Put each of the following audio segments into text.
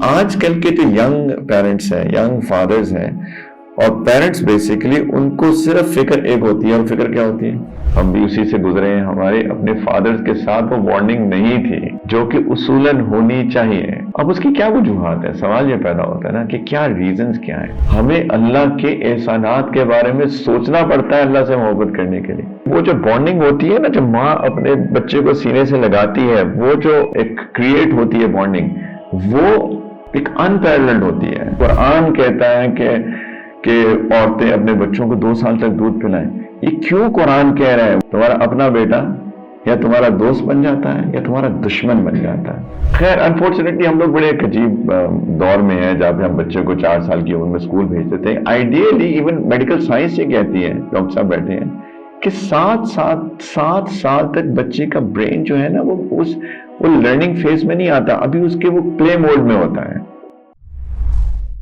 آج کل کے جو ینگ پیرنٹس ہیں، ینگ فادرز ہیں، اور پیرنٹس بیسیکلی ان کو صرف فکر ایک ہوتی ہے، اور فکر کیا ہوتی ہے؟ ہم بھی اسی سے گزرے ہیں، ہمارے اپنے فادرز کے ساتھ وہ بانڈنگ نہیں تھی جو کہ اصولاً ہونی چاہیے۔ اب اس کی کیا وجوہات ہے؟ سوال یہ پیدا ہوتا ہے نا کہ کیا ریزنز کیا ہیں؟ ہمیں اللہ کے احسانات کے بارے میں سوچنا پڑتا ہے اللہ سے محبت کرنے کے لیے۔ وہ جو بانڈنگ ہوتی ہے نا، جب ماں اپنے بچے کو سینے سے لگاتی ہے، وہ جو ایک کریٹ ہوتی ہے بانڈنگ، وہ ایک انپیرلڈ ہوتی ہے۔ قرآن کہتا ہے کہ عورتیں اپنے بچوں کو 2 سال تک دودھ پلائیں۔ یہ کیوں قرآن کہہ رہا ہے؟ تمہارا اپنا بیٹا یا تمہارا دوست بن جاتا ہے یا تمہارا دشمن بن جاتا ہے۔ خیر انفارچونیٹلی ہم لوگ بڑے ایک عجیب دور میں ہیں جہاں پہ ہم بچے کو 4 سال کی عمر میں اسکول بھیج دیتے ہیں۔ آئیڈیلی ایون میڈیکل سائنس یہ کہتی ہے، ڈاکٹر صاحب بیٹھے ہیں، کہ 7 سال تک بچے کا برین جو ہے نا وہ لرننگ فیز میں نہیں آتا، ابھی اس کے وہ پلے موڈ میں ہوتا ہے۔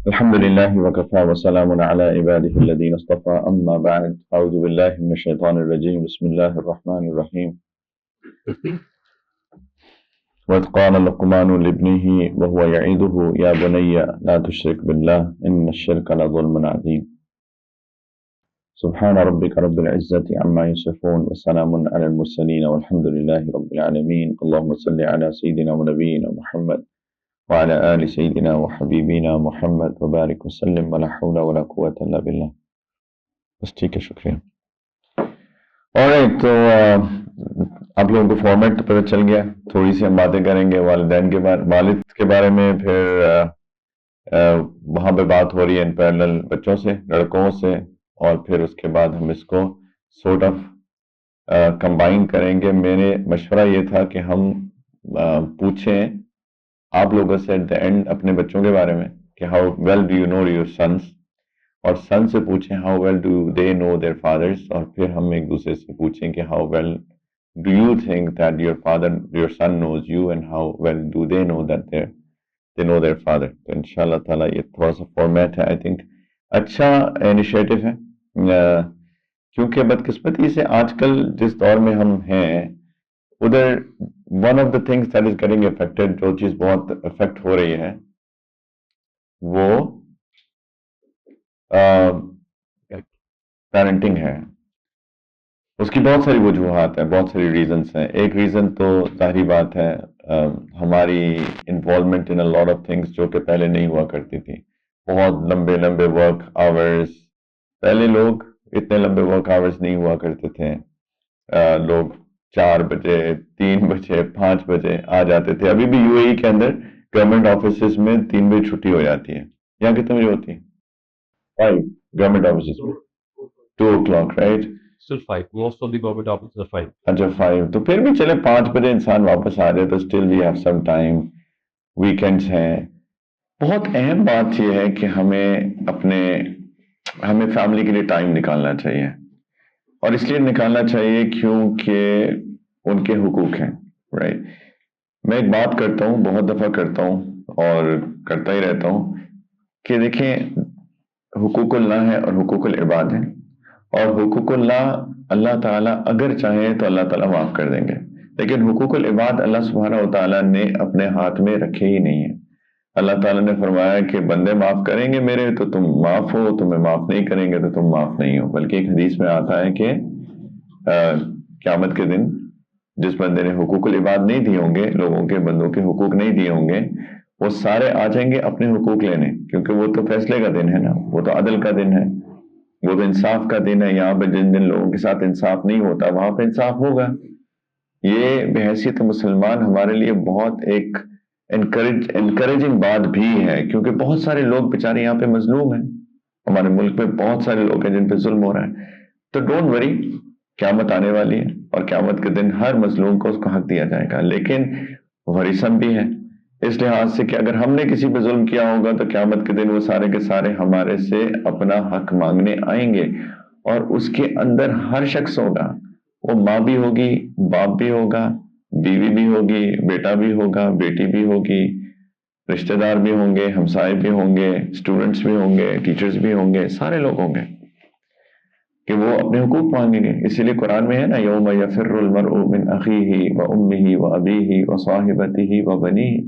الحمدللہ وکفا وسلام علی عبادہ الذین اصطفى، اما بعد، اعوذ باللہ من الشیطان الرجیم، بسم اللہ الرحمن الرحیم۔ وَإِذْ قَالَ لُقْمَانُ لِابْنِهِ وَهُوَ يَعِظُهُ يَا بُنَيَّ لَا تُشْرِكْ بِاللَّهِ إِنَّ الشِّرْكَ لَظُلْمٌ عَظِيمٌ۔ سبحان ربك رب العزة عما يصفون وسلام على المرسلين والحمد لله رب العالمين۔ اللهم صل على سيدنا ونبينا محمد وعلى آل سيدنا وحبيبنا محمد وبارك وسلم، ولا حول ولا قوة إلا بالله۔ بس ٹھیک ہے، شکریہ۔ alright، تو آپ لوگوں کو فارمیٹ پتہ چل گیا، تھوڑی سی ہم باتیں کریں گے والدین کے بارے، والد کے بارے میں، پھر وہاں پہ بات ہو رہی ہے ان پیرلل بچوں سے، لڑکوں سے، اور پھر اس کے بعد ہم اس کو سورٹ آف کمبائن کریں گے۔ میرے مشورہ یہ تھا کہ ہم پوچھیں آپ لوگوں سے ایٹ دا اینڈ اپنے بچوں کے بارے میں کہ how well do you know your sons, اور سن سے پوچھیں how well do they know their fathers, اور پھر ہم ایک دوسرے سے پوچھیں کہ how well do you think that your son knows you, and how well do they know that they know their father. تو ان شاء اللہ تعالیٰ یہ تھوڑا سا فارمیٹ ہے، آئی تھنک اچھا انیشیٹو ہے، کیونکہ بدقسمتی سے آج کل جس دور میں ہم ہیں ادھر one of the things that is getting affected, جو چیز بہت افیکٹ ہو رہی ہے وہ پیرنٹنگ ہے۔ اس کی بہت ساری وجوہات ہیں، بہت ساری ریزنس ہیں۔ ایک ریزن تو ظاہری بات ہے ہماری involvement in lot of things جو کہ پہلے نہیں ہوا کرتی تھی۔ بہت لمبے لمبے ورک آورز، پہلے لوگ اتنے لمبے ورک آورز نہیں ہوا کرتے تھے، لوگ 4 بجے 3 بجے 5 بجے آ جاتے تھے۔ ابھی بھی یو اے ای کے اندر گورنمنٹ آفیسز میں 3 بجے چھٹی ہو جاتی ہے۔ یہاں کتنے بجے ہوتی ہے؟ 5 گورنمنٹ آفیسز میں 2 o'clock، right? Still 5. Most of the government offices are 5. اچھا 5، تو پھر بھی چلے 5 بجے انسان واپس آ جائے تو still we have some time, weekends ہیں۔ بہت اہم بات یہ ہے کہ ہمیں فیملی کے لیے ٹائم نکالنا چاہیے، اور اس لیے نکالنا چاہیے کیونکہ ان کے حقوق ہیں، رائٹ؟ میں ایک بات کرتا ہوں، بہت دفعہ کرتا ہوں اور کرتا ہی رہتا ہوں کہ دیکھیں حقوق اللہ ہے اور حقوق العباد ہیں، اور حقوق اللہ تعالیٰ اگر چاہیں تو اللہ تعالیٰ معاف کر دیں گے، لیکن حقوق العباد اللہ سبحانہ و تعالیٰ نے اپنے ہاتھ میں رکھے ہی نہیں ہیں۔ اللہ تعالیٰ نے فرمایا کہ بندے معاف کریں گے میرے تو تم معاف ہو، تمہیں معاف نہیں کریں گے تو تم معاف نہیں ہو۔ بلکہ ایک حدیث میں آتا ہے کہ قیامت کے دن جس بندے نے حقوق العباد نہیں دیے ہوں گے، لوگوں کے بندوں کے حقوق نہیں دیے ہوں گے، وہ سارے آ جائیں گے اپنے حقوق لینے، کیونکہ وہ تو فیصلے کا دن ہے نا، وہ تو عدل کا دن ہے، وہ تو انصاف کا دن ہے۔ یہاں پہ جن لوگوں کے ساتھ انصاف نہیں ہوتا وہاں پہ انصاف ہوگا۔ یہ بحیثیت مسلمان ہمارے لیے بہت ایک انکریجنگ بات بھی ہے، کیونکہ بہت سارے لوگ بیچارے یہاں پہ مظلوم ہیں، ہمارے ملک میں بہت سارے لوگ ہیں جن پہ ظلم ہو رہا ہے۔ تو ڈونٹ وری، قیامت آنے والی ہے اور قیامت کے دن ہر مظلوم کو اس کو حق دیا جائے گا، لیکن ورثم بھی ہے اس لحاظ سے کہ اگر ہم نے کسی پہ ظلم کیا ہوگا تو قیامت کے دن وہ سارے کے سارے ہمارے سے اپنا حق مانگنے آئیں گے، اور اس کے اندر ہر شخص ہوگا، وہ ماں بھی ہوگی، باپ بھی ہوگا، بیوی بھی ہوگی، بیٹا بھی ہوگا، بیٹی بھی ہوگی، رشتہ دار بھی ہوں گے، ہمسائے بھی ہوں گے، اسٹوڈنٹس بھی ہوں گے، ٹیچرز بھی ہوں گے، سارے لوگ ہوں گے کہ وہ اپنے حقوق مانگیں گے۔ اسی لیے قرآن میں ہے نا، یوم یفر المرء من اخیہ و امہ و ابیہ و صاحبتہ و بنیہ،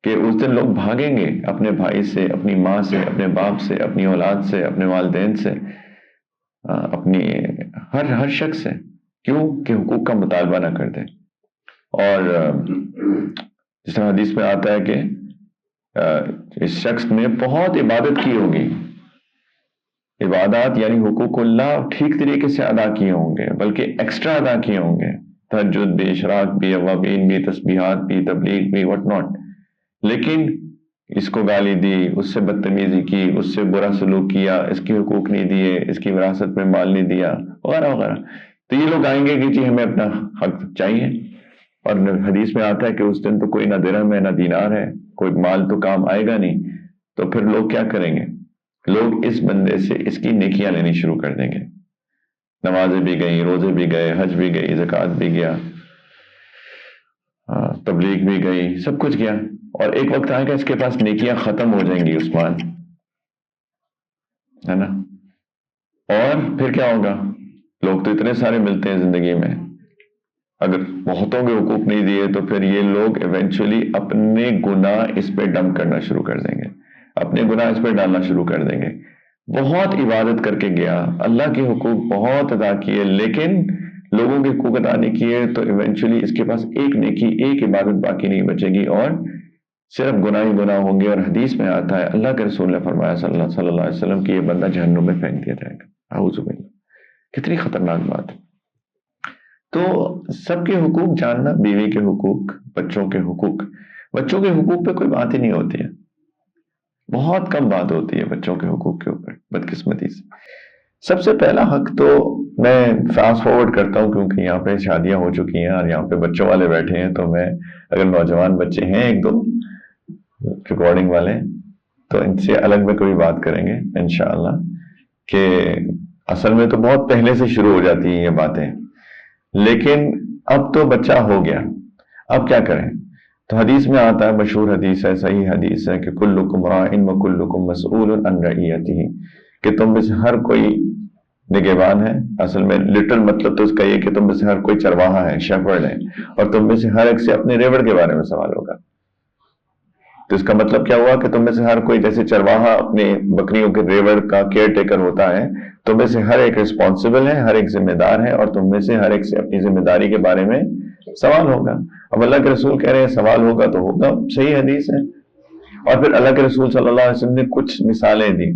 کہ اس دن لوگ بھاگیں گے اپنے بھائی سے، اپنی ماں سے، اپنے باپ سے، اپنی اولاد سے، اپنے والدین سے، اپنی ہر شخص سے. کیوں کہ حقوق کا مطالبہ نہ کر دے. اور جس طرح حدیث میں آتا ہے کہ اس شخص نے بہت عبادت کی ہوگی. عبادات یعنی حقوق اللہ ٹھیک طریقے سے ادا کیے ہوں گے، بلکہ ایکسٹرا ادا کیے ہوں گے، تہجد بھی، اشراق بھی، اوابین بھی، تسبیحات بھی، تبلیغ بھی، وٹ ناٹ. لیکن اس کو گالی دی، اس سے بدتمیزی کی، اس سے برا سلوک کیا، اس کے حقوق نہیں دیے، اس کی وراثت میں مال نہیں دیا، وغیرہ وغیرہ. تو یہ لوگ آئیں گے کہ جی ہمیں اپنا حق چاہیے. اور حدیث میں آتا ہے کہ اس دن تو کوئی نہ درہم ہے نہ دینار ہے، کوئی مال تو کام آئے گا نہیں. تو پھر لوگ کیا کریں گے؟ لوگ اس بندے سے اس کی نیکیاں لینی شروع کر دیں گے. نمازیں بھی گئیں، روزے بھی گئے، حج بھی گئی، زکوٰۃ بھی گیا، تبلیغ بھی گئی، سب کچھ گیا. اور ایک وقت آئے گا اس کے پاس نیکیاں ختم ہو جائیں گی عثمان، ہے نا. اور پھر کیا ہوگا؟ لوگ تو اتنے سارے ملتے ہیں زندگی میں، اگر بہتوں کے حقوق نہیں دیے تو پھر یہ لوگ ایونچولی اپنے گناہ اس پہ ڈمپ کرنا شروع کر دیں گے، اپنے گناہ اس پہ ڈالنا شروع کر دیں گے. بہت عبادت کر کے گیا، اللہ کے حقوق بہت ادا کیے، لیکن لوگوں کے حقوق ادا نہیں کیے، تو ایونچولی اس کے پاس ایک نیکی، ایک عبادت باقی نہیں بچے گی، اور صرف گناہ ہی گناہ ہوں گے. اور حدیث میں آتا ہے، اللہ کے رسول نے فرمایا صلی اللہ علیہ وسلم کہ یہ بندہ جہنم میں پھینک دیا جائے گا. اعوذ باللہ. کتنی خطرناک بات ہے. تو سب کے حقوق جاننا، بیوی کے حقوق، بچوں کے حقوق. بچوں کے حقوق پہ کوئی بات ہی نہیں ہوتی ہے، بہت کم بات ہوتی ہے بچوں کے حقوق کے اوپر، بدقسمتی سے. سب سے پہلا حق تو میں فاسٹ فارورڈ کرتا ہوں کیونکہ یہاں پہ شادیاں ہو چکی ہیں اور یہاں پہ بچوں والے بیٹھے ہیں، تو میں اگر نوجوان بچے ہیں ایک دو ریکارڈنگ والے تو ان سے الگ میں کوئی بات کریں گے انشاءاللہ، کہ اصل میں تو بہت پہلے سے شروع ہو جاتی ہیں یہ باتیں، لیکن اب تو بچہ ہو گیا، اب کیا کریں؟ تو حدیث میں آتا ہے، مشہور حدیث ہے، صحیح حدیث ہے کہ کلکم راعٍ وکلکم مسئول عن رعیتہ، کہ تم میں سے ہر کوئی نگہبان ہے. اصل میں لٹرل مطلب تو اس کا یہ کہ تم میں سے ہر کوئی چرواہا ہے، شیپرڈ ہے، اور تم میں سے ہر ایک سے اپنے ریوڑ کے بارے میں سوال ہوگا. تو اس کا مطلب کیا ہوا کہ تم میں سے ہر کوئی جیسے چرواہا اپنے بکریوں کے ریوڑ کا کیئر ٹیکر ہوتا ہے، تم میں سے ہر ایک رسپانسبل ہے، ہر ایک ذمہ دار ہے، اور تم میں سے ہر ایک سے اپنی ذمہ داری کے بارے میں سوال ہوگا. اب اللہ کے رسول کہہ رہے ہیں سوال ہوگا تو ہوگا، صحیح حدیث ہے. اور پھر اللہ کے رسول صلی اللہ علیہ وسلم نے کچھ مثالیں دی،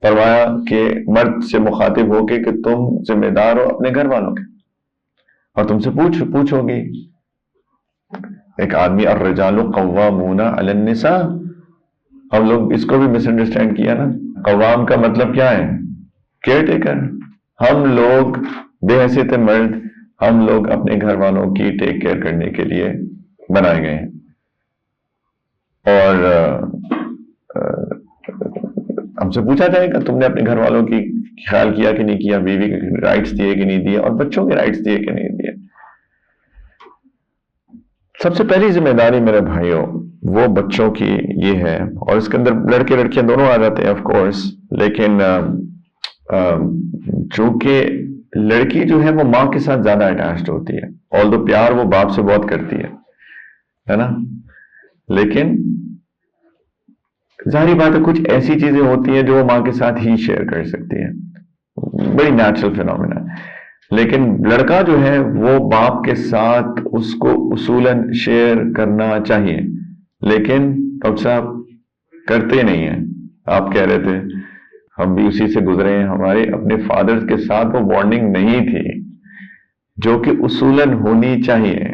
فرمایا کہ مرد سے مخاطب ہو کے کہ تم ذمہ دار ہو اپنے گھر والوں کے، اور تم سے پوچھو گی. ایک آدمی الرجال قوامون علی النساء، ہم لوگ اس کو بھی مس انڈرسٹینڈ کیا نا. قوام کا مطلب کیا ہے؟ Care taker. ہم لوگ بے حیثیت مرد، ہم لوگ اپنے گھر والوں کی ٹیک کیئر کرنے کے لیے بنائے گئے ہیں. اور ہم سے پوچھا جائے گا تم نے اپنے گھر والوں کی خیال کیا کہ نہیں کیا، بیوی کے رائٹس دیے کہ نہیں دیے، اور بچوں کے رائٹس دیے کہ نہیں دیے. سب سے پہلی ذمہ داری میرے بھائیوں وہ بچوں کی یہ ہے، اور اس کے اندر لڑکے لڑکیاں دونوں آ جاتے ہیں آف کورس، لیکن چونکہ لڑکی جو ہے وہ ماں کے ساتھ زیادہ اٹیچڈ ہوتی ہے، although پیار وہ باپ سے بہت کرتی ہے نا، لیکن ظاہری بات ہے کچھ ایسی چیزیں ہوتی ہیں جو وہ ماں کے ساتھ ہی شیئر کر سکتی ہیں، بڑی نیچرل فینومینا. لیکن لڑکا جو ہے وہ باپ کے ساتھ اس کو اصولاً شیئر کرنا چاہیے، لیکن ڈاکٹر صاحب کرتے نہیں ہیں. آپ کہہ رہے تھے ہم بھی اسی سے گزرے ہیں، ہمارے اپنے فادرز کے ساتھ وہ بانڈنگ نہیں تھی جو کہ اصولاً ہونی چاہیے.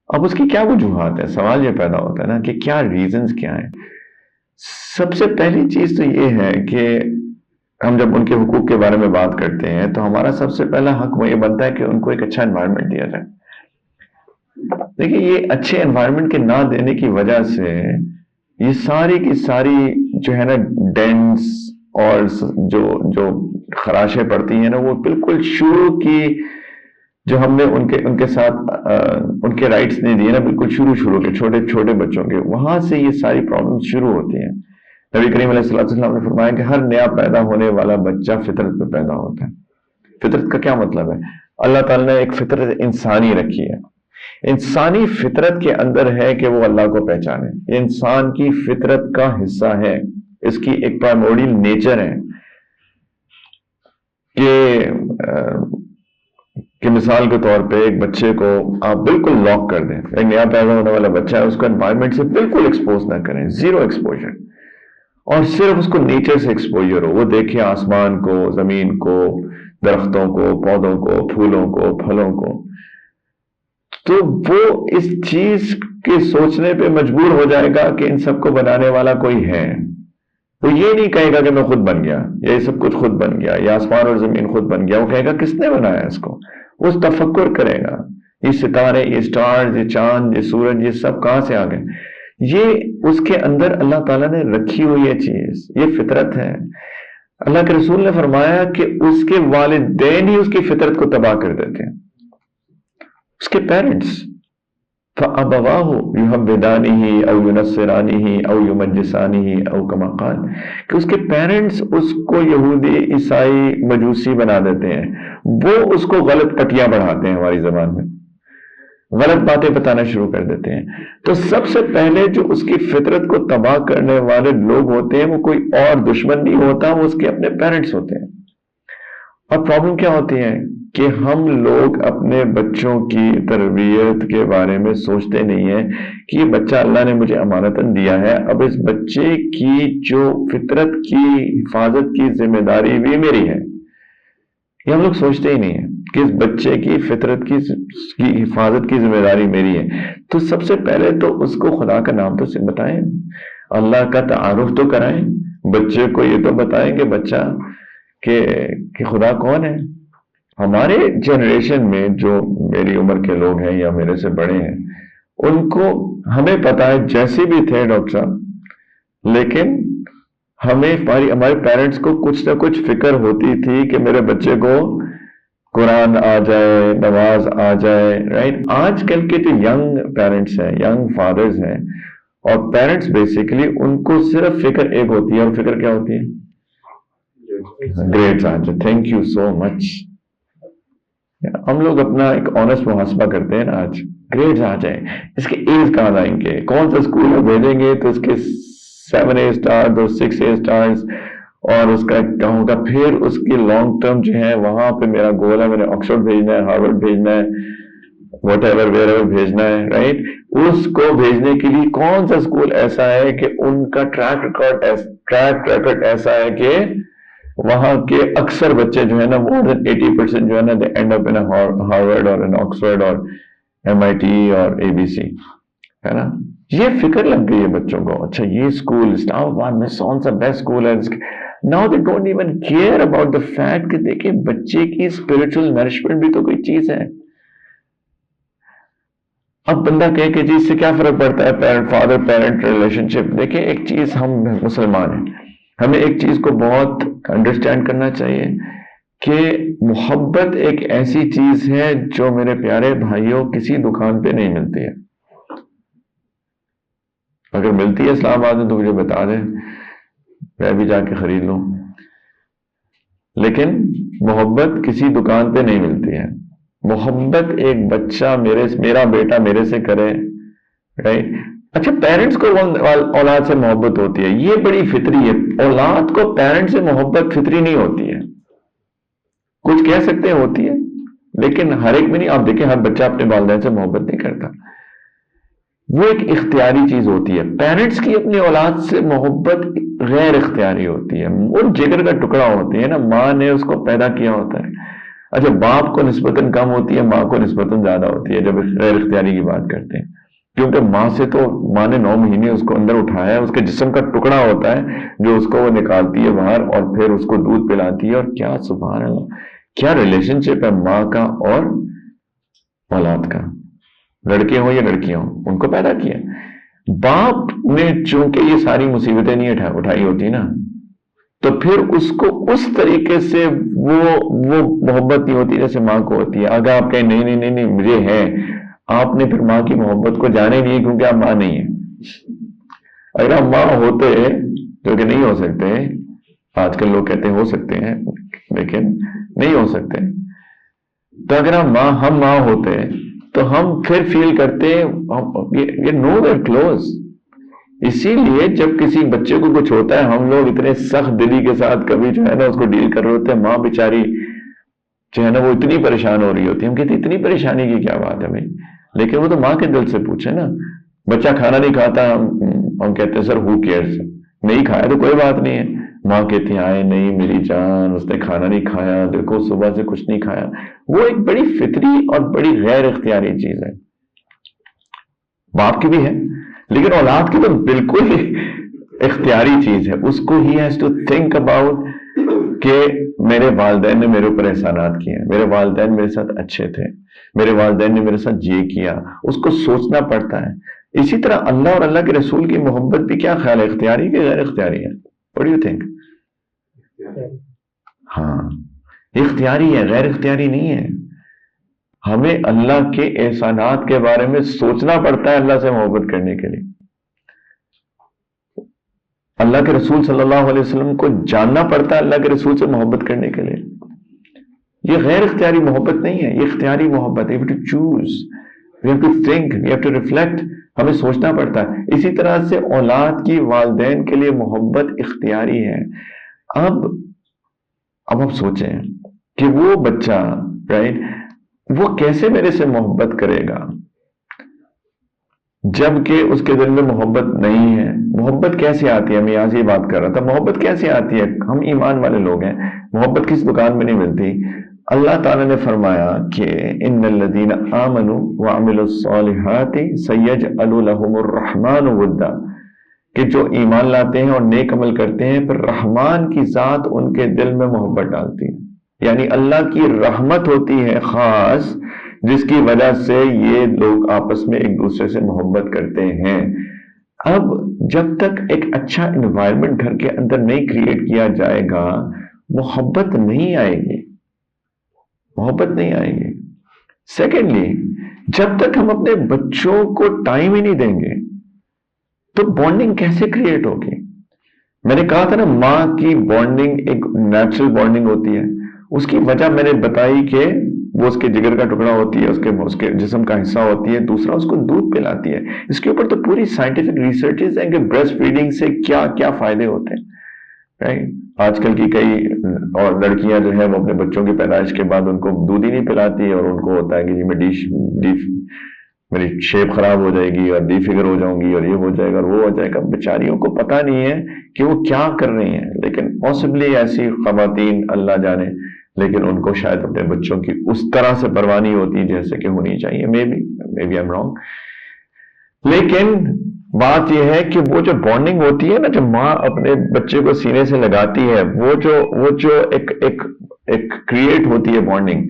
اب اس کی کیا وجوہات ہے؟ سوال یہ پیدا ہوتا ہے نا کہ کیا ریزنز کیا ہیں. سب سے پہلی چیز تو یہ ہے کہ ہم جب ان کے حقوق کے بارے میں بات کرتے ہیں تو ہمارا سب سے پہلا حق وہ یہ بنتا ہے کہ ان کو ایک اچھا انوائرمنٹ دیا جائے. دیکھیے یہ اچھے انوائرمنٹ کے نہ دینے کی وجہ سے یہ ساری کی ساری جو ہے نا ڈینس اور جو خراشیں پڑتی ہیں نا، وہ بالکل شروع کی جو ہم نے ان کے ساتھ ان کے رائٹس نہیں دیے نا، بالکل شروع کے چھوٹے چھوٹے بچوں کے، وہاں سے یہ ساری پرابلم شروع ہوتی ہیں. نبی کریم علیہ السلام نے فرمایا کہ ہر نیا پیدا ہونے والا بچہ فطرت پہ پیدا ہوتا ہے. فطرت کا کیا مطلب ہے؟ اللہ تعالیٰ نے ایک فطرت انسانی رکھی ہے. انسانی فطرت کے اندر ہے کہ وہ اللہ کو پہچانے. یہ انسان کی فطرت کا حصہ ہے, اس کی ایک پرائموریل نیچر ہے کہ مثال کے طور پہ ایک بچے کو آپ بالکل لاک کر دیں, ایک نیا پیدا ہونے والا بچہ ہے, اس کو انوائرمنٹ سے بالکل ایکسپوز نہ کریں, زیرو ایکسپوجر, اور صرف اس کو نیچر سے ایکسپوجر ہو, وہ دیکھے آسمان کو, زمین کو, درختوں کو, پودوں کو, پھولوں کو, پھلوں کو, تو وہ اس چیز کے سوچنے پہ مجبور ہو جائے گا کہ ان سب کو بنانے والا کوئی ہے. وہ یہ نہیں کہے گا کہ میں خود بن گیا, یہ سب کچھ خود بن گیا, یہ آسمان اور زمین خود بن گیا. وہ کہے گا کس نے بنایا اس کو, وہ تفکر کرے گا, یہ ستارے, یہ سٹارز, یہ چاند, یہ سورج, یہ سب کہاں سے آ گئے. یہ اس کے اندر اللہ تعالیٰ نے رکھی ہوئی یہ چیز, یہ فطرت ہے. اللہ کے رسول نے فرمایا کہ اس کے والدین ہی اس کی فطرت کو تباہ کر دیتے ہیں, اس کے پیرنٹس. فَأَبَوَاهُ يُحَوِّدَانِهِ أَوْ يُنَصِّرَانِهِ أَوْ يُمَجِّسَانِهِ أَوْ كَمَا قَالَ, کہ اس کے پیرنٹس اس کو یہودی, عیسائی, مجوسی بنا دیتے ہیں. وہ اس کو غلط پٹیاں بڑھاتے ہیں, ہماری زبان میں غلط باتیں بتانا شروع کر دیتے ہیں. تو سب سے پہلے جو اس کی فطرت کو تباہ کرنے والے لوگ ہوتے ہیں وہ کوئی اور دشمن نہیں ہوتا, وہ اس کے اپنے پیرنٹس ہوتے ہیں. اور پرابلم کیا ہوتی ہے کہ ہم لوگ اپنے بچوں کی تربیت کے بارے میں سوچتے نہیں ہیں کہ یہ بچہ اللہ نے مجھے امانتاً دیا ہے, اب اس بچے کی جو فطرت کی حفاظت کی ذمہ داری بھی میری ہے. یہ ہم لوگ سوچتے ہی نہیں ہیں کہ اس بچے کی فطرت کی حفاظت کی ذمہ داری میری ہے. تو سب سے پہلے تو اس کو خدا کا نام تو بتائیں, اللہ کا تعارف تو کرائیں, بچے کو یہ تو بتائیں کہ بچہ کہ خدا کون ہے. ہمارے جنریشن میں جو میری عمر کے لوگ ہیں یا میرے سے بڑے ہیں, ان کو ہمیں پتا ہے جیسے بھی تھے ڈاکٹر صاحب, لیکن ہمارے پیرنٹس کو کچھ نہ کچھ فکر ہوتی تھی کہ میرے بچے کو قرآن آ جائے, نماز آ جائے, رائٹ. آج کل کے جو ینگ پیرنٹس ہیں, ینگ فادرز ہیں, اور پیرنٹس بیسیکلی ان کو صرف فکر ایک ہوتی ہے, اور فکر کیا ہوتی ہے, گریڈز آ جائے. تھینک یو سو مچ. ہم لوگ اپنا ایک آنےسٹ محاسبہ کرتے ہیں نا, آج گریڈز آ جائیں, اس کے ایز کہاں لائیں گے, کون سا اسکول میں بھیجیں گے تو اس کے 7 A اسٹار اور 6 A اسٹارز, اور اس کا کیا ہوگا, پھر اس کی لانگ ٹرم جو ہے وہاں پہ میرا گول ہے, میں نے آکسفورڈ بھیجنا ہے, ہارورڈ بھیجنا ہے, واٹ ایور ویئر ایور بھیجنا ہے, رائٹ. اس کو بھیجنے کے لیے کون سا اسکول ایسا ہے کہ ان کا ٹریک ریکارڈ ایسا ہے کہ وہاں کے اکثر بچے جو ہے نا, more than 80% جو ہے نا, they end up in a Harvard اور in Oxford اور MIT اور ABC, ہے نا. یہ فکر لگ گئی ہے بچوں کو, اچھا یہ اسکول اسلام آباد میں کون سا بیسٹ اسکول ہے. Now they don't even care about the fact کہ دیکھیں بچے کی اسپرچل نرشمنٹ بھی تو کوئی چیز ہے. اب بندہ کہے کہ جی اس سے کیا فرق پڑتا ہے فادر پیرنٹ ریلیشن شپ. دیکھیں ایک چیز, ہم مسلمان ہیں, ہمیں ایک چیز کو بہت انڈرسٹینڈ کرنا چاہیے کہ محبت ایک ایسی چیز ہے جو میرے پیارے بھائیوں کسی دکان پہ نہیں ملتی ہے. اگر ملتی ہے اسلام آباد میں تو مجھے بتا دیں, میں بھی جا کے خرید لوں. لیکن محبت کسی دکان پہ نہیں ملتی ہے. محبت ایک بچہ میرا بیٹا میرے سے کرے, رائٹ. اچھا پیرنٹس کو اولاد سے محبت ہوتی ہے, یہ بڑی فطری ہے. اولاد کو پیرنٹ سے محبت فطری نہیں ہوتی ہے. کچھ کہہ سکتے ہیں ہوتی ہے, لیکن ہر ایک میں نہیں. آپ دیکھیں ہر بچہ اپنے والدین سے محبت نہیں کرتا, وہ ایک اختیاری چیز ہوتی ہے. پیرنٹس کی اپنی اولاد سے محبت غیر اختیاری ہوتی ہے, وہ جگر کا ٹکڑا ہوتی ہے نا, ماں نے اس کو پیدا کیا ہوتا ہے. اچھا باپ کو نسبتاً کم ہوتی ہے, ماں کو نسبتاً زیادہ ہوتی ہے جب غیر اختیاری کی بات کرتے ہیں, کیونکہ ماں سے تو ماں نے 9 مہینے اس کو اندر اٹھایا ہے, اس کے جسم کا ٹکڑا ہوتا ہے جو اس کو وہ نکالتی ہے باہر, اور پھر اس کو دودھ پلاتی ہے. اور کیا سبحان اللہ, کیا ریلیشن شپ ہے ماں کا اور اولاد کا, لڑکے ہوں یا لڑکیاں ہوں, ان کو پیدا کیا. باپ نے چونکہ یہ ساری مصیبتیں نہیں اٹھائی ہوتی نا, تو پھر اس کو اس طریقے سے وہ محبت نہیں ہوتی جیسے ماں کو ہوتی ہے. اگر آپ کہیں نہیں مجھے ہے, آپ نے پھر ماں کی محبت کو جانے نہیں, کیونکہ آپ ماں نہیں ہیں. اگر آپ ماں ہوتے, جو کہ نہیں ہو سکتے, آج کل لوگ کہتے ہیں ہو سکتے ہیں لیکن نہیں ہو سکتے, تو اگر ہم ماں ہوتے تو ہم پھر فیل کرتے ہیں نو ویئر کلوز. اسی لیے جب کسی بچے کو کچھ ہوتا ہے ہم لوگ اتنے سخت دلی کے ساتھ کبھی جو ہے نا اس کو ڈیل کر رہے ہوتے ہیں. ماں بیچاری جو ہے نا وہ اتنی پریشان ہو رہی ہوتی ہے. ہم کہتے ہیں اتنی پریشانی کی کیا بات ہے بھائی, لیکن وہ تو ماں کے دل سے پوچھے نا. بچہ کھانا نہیں کھاتا, ہم کہتے ہیں سر ہو کیئرس, نہیں کھایا تو کوئی بات نہیں ہے. ماں کہتی ہیں آئے نہیں میری جان, اس نے کھانا نہیں کھایا, دیکھو صبح سے کچھ نہیں کھایا. وہ ایک بڑی فطری اور بڑی غیر اختیاری چیز ہے. باپ کی بھی ہے لیکن اولاد کی تو بالکل اختیاری چیز ہے. اس کو ہی ہیز ٹو تھنک اباؤٹ کہ میرے والدین نے میرے اوپر احسانات کیے, میرے والدین میرے ساتھ اچھے تھے, میرے والدین نے میرے ساتھ یہ کیا. اس کو سوچنا پڑتا ہے. اسی طرح اللہ اور اللہ کے رسول کی محبت بھی کیا خیال ہے, اختیاری کہ غیر اختیاری ہے؟ What do you think? ہاں اختیاری ہے, غیر اختیاری نہیں ہے. ہمیں اللہ کے احسانات کے بارے میں سوچنا پڑتا ہے اللہ سے محبت کرنے کے لیے. اللہ کے رسول صلی اللہ علیہ وسلم کو جاننا پڑتا ہے اللہ کے رسول سے محبت کرنے کے لیے. یہ غیر اختیاری محبت نہیں ہے, یہ اختیاری محبت ہے. We have to choose, we have to think, we have to reflect. ہمیں سوچنا پڑتا ہے. اسی طرح سے اولاد کی والدین کے لیے محبت اختیاری ہے. اب آپ سوچیں کہ وہ بچہ رائٹ وہ کیسے میرے سے محبت کرے گا جبکہ اس کے دل میں محبت نہیں ہے. محبت کیسے آتی ہے؟ میں یہاں سے یہ بات کر رہا تھا. محبت کیسے آتی ہے؟ ہم ایمان والے لوگ ہیں, محبت کس دکان میں نہیں ملتی. اللہ تعالیٰ نے فرمایا کہ ان الذین آمنوا وعملوا الصالحات سیجعل لهم الرحمن ودا, کہ جو ایمان لاتے ہیں اور نیک عمل کرتے ہیں پھر رحمان کی ذات ان کے دل میں محبت ڈالتی ہے. یعنی اللہ کی رحمت ہوتی ہے خاص جس کی وجہ سے یہ لوگ آپس میں ایک دوسرے سے محبت کرتے ہیں. اب جب تک ایک اچھا انوائرمنٹ گھر کے اندر نہیں کریٹ کیا جائے گا محبت نہیں آئے گی, محبت نہیں آئے گی. سیکنڈلی, جب تک ہم اپنے بچوں کو ٹائم ہی نہیں دیں گے تو بانڈنگ کیسے کریٹ ہوگی؟ میں نے کہا تھا نا ماں کی بانڈنگ ایک نیچرل بانڈنگ ہوتی ہے. اس کی وجہ میں نے بتائی کہ وہ اس کے جگر کا ٹکڑا ہوتی ہے, اس کے جسم کا حصہ ہوتی ہے. دوسرا اس کو دودھ پلاتی ہے. اس کے اوپر تو پوری سائنٹیفک ریسرچز ہیں کہ بریسٹ فیڈنگ سے کیا کیا فائدے ہوتے ہیں. آج کل کی کئی اور لڑکیاں جو ہیں وہ اپنے بچوں کی پیدائش کے بعد ان کو دودھ ہی نہیں پلاتی اور ان کو ہوتا ہے کہ جی میں میری شیپ خراب ہو جائے گی اور ڈی فگر ہو جاؤں گی اور یہ ہو جائے گا اور وہ ہو جائے گا. بیچاریوں کو پتہ نہیں ہے کہ وہ کیا کر رہی ہیں. لیکن پاسبلی ایسی خواتین اللہ جانے, لیکن ان کو شاید اپنے بچوں کی اس طرح سے پرواہ نہیں ہوتی جیسے کہ ہونی چاہیے. Maybe I am wrong. لیکن بات یہ ہے کہ وہ جو بانڈنگ ہوتی ہے نا, جو ماں اپنے بچے کو سینے سے لگاتی ہے, وہ جو ایک کریٹ ہوتی ہے بانڈنگ,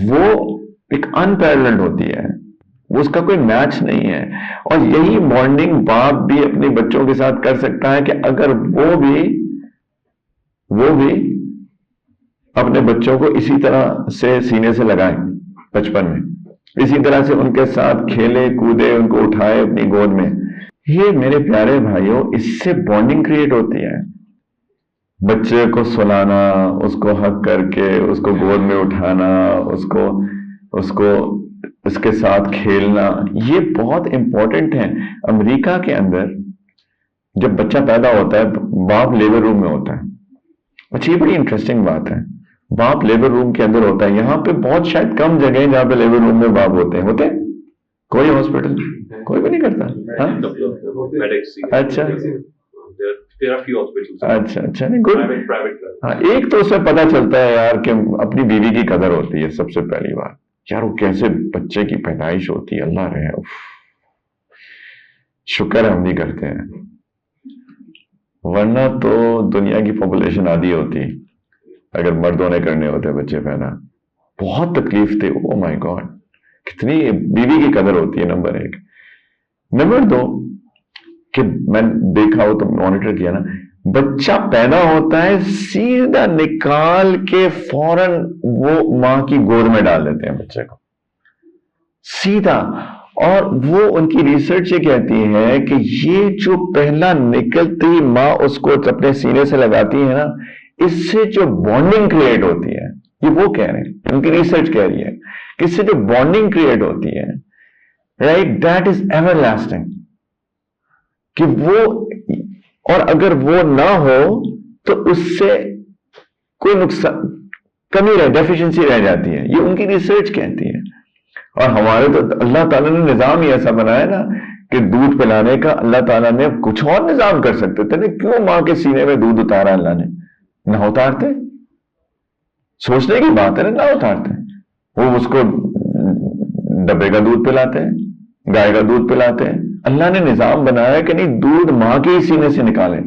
وہ ایک انپیرلڈ ہوتی ہے, وہ اس کا کوئی میچ نہیں ہے. اور یہی بانڈنگ باپ بھی اپنے بچوں کے ساتھ کر سکتا ہے کہ اگر وہ بھی اپنے بچوں کو اسی طرح سے سینے سے لگائیں بچپن میں, اسی طرح سے ان کے ساتھ کھیلے کودے, ان کو اٹھائے اپنی گود میں. یہ میرے پیارے بھائیوں اس سے بانڈنگ کریٹ ہوتی ہے. بچے کو سلانا, اس کو حق کر کے اس کو گود میں اٹھانا, اس کے ساتھ کھیلنا, یہ بہت امپورٹنٹ ہے. امریکہ کے اندر جب بچہ پیدا ہوتا ہے باپ لیبر روم میں ہوتا ہے. اچھا یہ بڑی انٹرسٹنگ بات ہے, باپ لیبر روم کے اندر ہوتا ہے. یہاں پہ بہت شاید کم جگہ ہیں جہاں پہ لیبر روم میں باپ ہوتے ہیں کوئی ہاسپٹل کوئی بھی نہیں کرتا. اچھا اچھا نہیں گڈ. ہاں ایک تو اس سے پتا چلتا ہے یار کہ اپنی بیوی کی قدر ہوتی ہے. سب سے پہلی بات یار وہ کیسے بچے کی پیدائش ہوتی ہے, اللہ رہے, شکر ہم نہیں کرتے ہیں, ورنہ تو دنیا کی پاپولیشن آدھی ہوتی اگر مردوں نے کرنے ہوتے بچے پیدا. بہت تکلیف تھی. او مائی گاڈ, کتنی بیوی کی قدر ہوتی ہے, نمبر ایک. نمبر دو کہ میں دیکھا ہو تو مانیٹر کیا نا, بچہ پیدا ہوتا ہے سیدھا نکال کے فوراً وہ ماں کی گود میں ڈال دیتے ہیں بچے کو سیدھا. اور وہ ان کی ریسرچ یہ کہتی ہے کہ یہ جو پہلا نکلتی ماں اس کو اپنے سینے سے لگاتی ہے نا, اس سے جو بانڈنگ کریٹ ہوتی ہے, یہ وہ کہہ رہے ہیں, ان کی ریسرچ کہہ رہی ہے کہ اس سے جو بانڈنگ کریٹ ہوتی ہے right? That is everlasting. کہ وہ اور اگر وہ نہ ہو تو اس سے کوئی نقصان کمی ڈیفیشنسی رہ جاتی ہے. یہ ان کی ریسرچ کہتی ہے. اور ہمارے تو اللہ تعالیٰ نے نظام ہی ایسا بنایا نا کہ دودھ پلانے کا اللہ تعالیٰ نے کچھ اور نظام کر سکتے تھے نا. کیوں ماں کے سینے میں دودھ اتارا اللہ نے؟ نہ اتارتے. سوچنے کی بات ہے نا, نہ اتارتے. وہ اس کو ڈبے کا دودھ پلاتے ہیں, گائے کا دودھ پلاتے ہیں. اللہ نے نظام بنایا کہ نہیں, دودھ ماں کے ہی سینے سے نکالیں.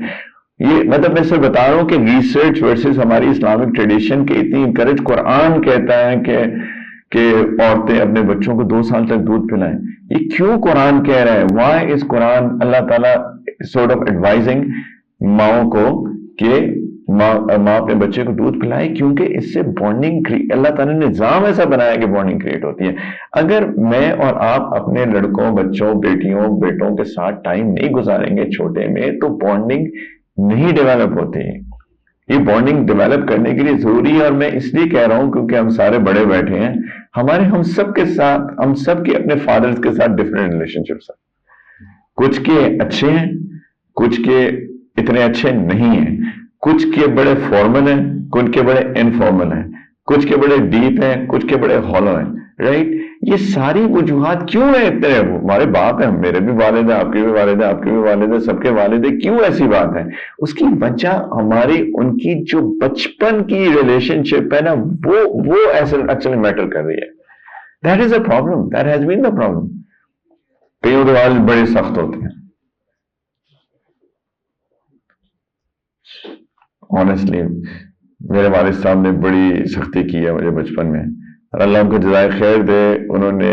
یہ مطلب میں سے بتا رہا ہوں کہ ریسرچ ورسز ہماری اسلامک ٹریڈیشن کے اتنی انکریج. قرآن کہتا ہے کہ عورتیں اپنے بچوں کو 2 سال تک دودھ پلائیں. یہ کیوں قرآن کہہ رہا ہے؟ وائی از قرآن اللہ تعالیٰ سورٹ آف ایڈوائزنگ ماؤں کو کہ ماں اپنے بچے کو دودھ پلائے؟ کیونکہ اس سے بانڈنگ اللہ تعالیٰ نے نظام ایسا بنایا کہ بانڈنگ کریٹ ہوتی ہے. اگر میں اور آپ اپنے لڑکوں, بچوں, بیٹیوں, بیٹوں کے ساتھ ٹائم نہیں گزاریں گے چھوٹے میں, تو بانڈنگ نہیں ڈیولپ ہوتی. یہ بانڈنگ ڈیولپ کرنے کے لیے ضروری ہے. اور میں اس لیے کہہ رہا ہوں کیونکہ ہم سارے بڑے بیٹھے ہیں, ہم سب کے ساتھ, ہم سب کے اپنے فادرز کے ساتھ ڈفرینٹ ریلیشن شپس ہیں. کچھ کے اچھے ہیں, کچھ کے اتنے اچھے نہیں ہیں, کچھ کے بڑے فارمل ہیں, کچھ کے بڑے انفارمل ہیں, کچھ کے بڑے ڈیپ ہیں, کچھ کے بڑے ہالو ہیں. رائٹ؟ یہ ساری وجوہات کیوں ہیں اتنے؟ ہمارے باپ ہیں, میرے بھی والد ہیں, آپ کے بھی والد ہیں, آپ کے بھی والد ہیں, سب کے والد ہیں. کیوں ایسی بات ہے؟ اس کی وجہ ہماری ان کی جو بچپن کی ریلیشن شپ ہے نا, وہ ایسے ایکچولی میٹر کر رہی ہے. That is a problem, that has been the problem. کئیوں کے والد بڑے سخت ہوتے ہیں. آنیسٹلی میرے والد صاحب نے بڑی سختی کی ہے مجھے بچپن میں, اور اللہ ان کو جزائے خیر دے. انہوں نے,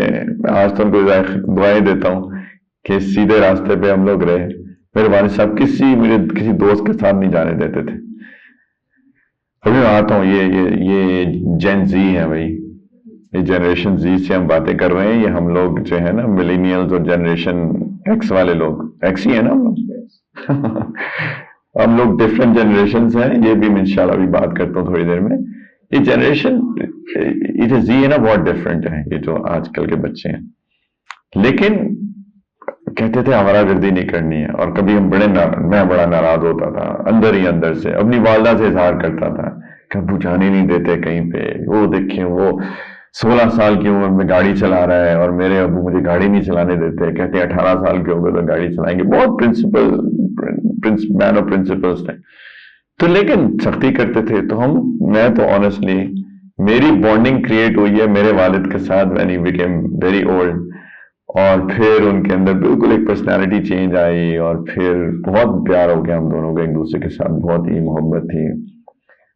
آج تو ان کو دعائیں دیتا ہوں کہ سیدھے راستے پہ ہم لوگ رہے. میرے والد صاحب مجھے کسی دوست کے ساتھ نہیں جانے دیتے تھے. ابھی میں آتا ہوں, یہ جین زی ہے بھائی, یہ جنریشن زی سے ہم باتیں کر رہے ہیں. یہ ہم لوگ جو ہے نا ملینیلز اور جنریشن ایکس والے لوگ, ایکس ہی ہے نا ہم لوگ. ہم لوگ ڈفرینٹ جنریشنز ہیں. یہ بھی میں انشاءاللہ بھی بات کرتا ہوں تھوڑی دیر میں. یہ جنریشن زی ہے نا, بہت ڈفرینٹ ہے یہ جو آج کل کے بچے ہیں. لیکن کہتے تھے آوارہ گردی نہیں کرنی ہے. اور کبھی میں بڑا ناراض ہوتا تھا اندر ہی اندر سے, اپنی والدہ سے اظہار کرتا تھا کہ ابو جانے نہیں دیتے کہیں پہ. وہ دیکھیں, وہ 16 سال کی عمر میں گاڑی چلا رہا ہے, اور میرے ابو مجھے گاڑی نہیں چلانے دیتے. کہتے ہیں 18 سال کے ہو گئے تو گاڑی چلائیں گے. بہت مین آف پرنسپلس تھے. تو لیکن سختی کرتے تھے. تو میں تو آنیسٹلی میری بانڈنگ کریٹ ہوئی ہے میرے والد کے ساتھ when he became very old. اور پھر ان کے اندر بالکل ایک پرسنالٹی چینج آئی, اور پھر بہت پیار ہو گیا ہم دونوں کا ایک دوسرے کے ساتھ. بہت ہی محبت تھی.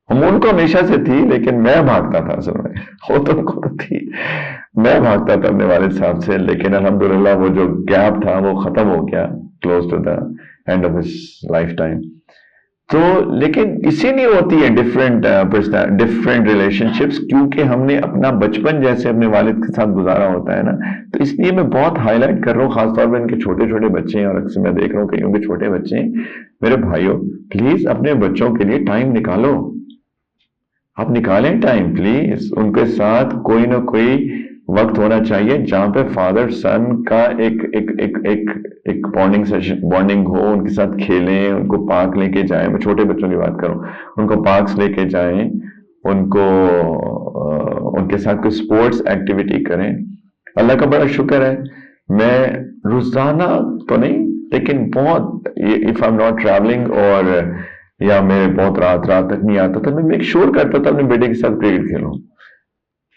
ہم ان کو ہمیشہ سے تھی, لیکن میں بھاگتا تھا اصل میں. وہ تو ان کو تھی, میں بھاگتا تھا اپنے والد صاحب سے. لیکن الحمدللہ وہ جو گیپ تھا وہ ختم ہو گیا close to the end of his lifetime. تو لیکن اسی لیے ہوتی ہے ڈفرینٹ ریلیشن شپس, کیونکہ ہم نے اپنا بچپن جیسے اپنے والد کے ساتھ گزارا ہوتا ہے نا. تو اس لیے میں بہت ہائی لائٹ کر رہا ہوں, خاص طور پہ ان کے چھوٹے چھوٹے بچے ہیں. اور اکثر میں دیکھ رہا ہوں کئیوں کے چھوٹے بچے ہیں. میرے بھائیوں, پلیز اپنے بچوں کے لیے ٹائم نکالو. آپ نکالیں ٹائم پلیز. ان کے ساتھ کوئی نہ کوئی وقت ہونا چاہیے جہاں پہ فادر سن کا ایک بانڈنگ ہو. ان کے ساتھ کھیلیں, ان کو پارک لے کے جائیں. میں چھوٹے بچوں کی بات کروں, ان کو پارکس لے کے جائیں, ان کے ساتھ کوئی اسپورٹس ایکٹیویٹی کریں. اللہ کا بڑا شکر ہے, میں روزانہ تو نہیں لیکن بہت, if I'm not traveling اور یا میں بہت رات تک نہیں آتا تھا, میں میک شور کرتا تھا اپنے بیٹے کے ساتھ کرکٹ کھیلوں.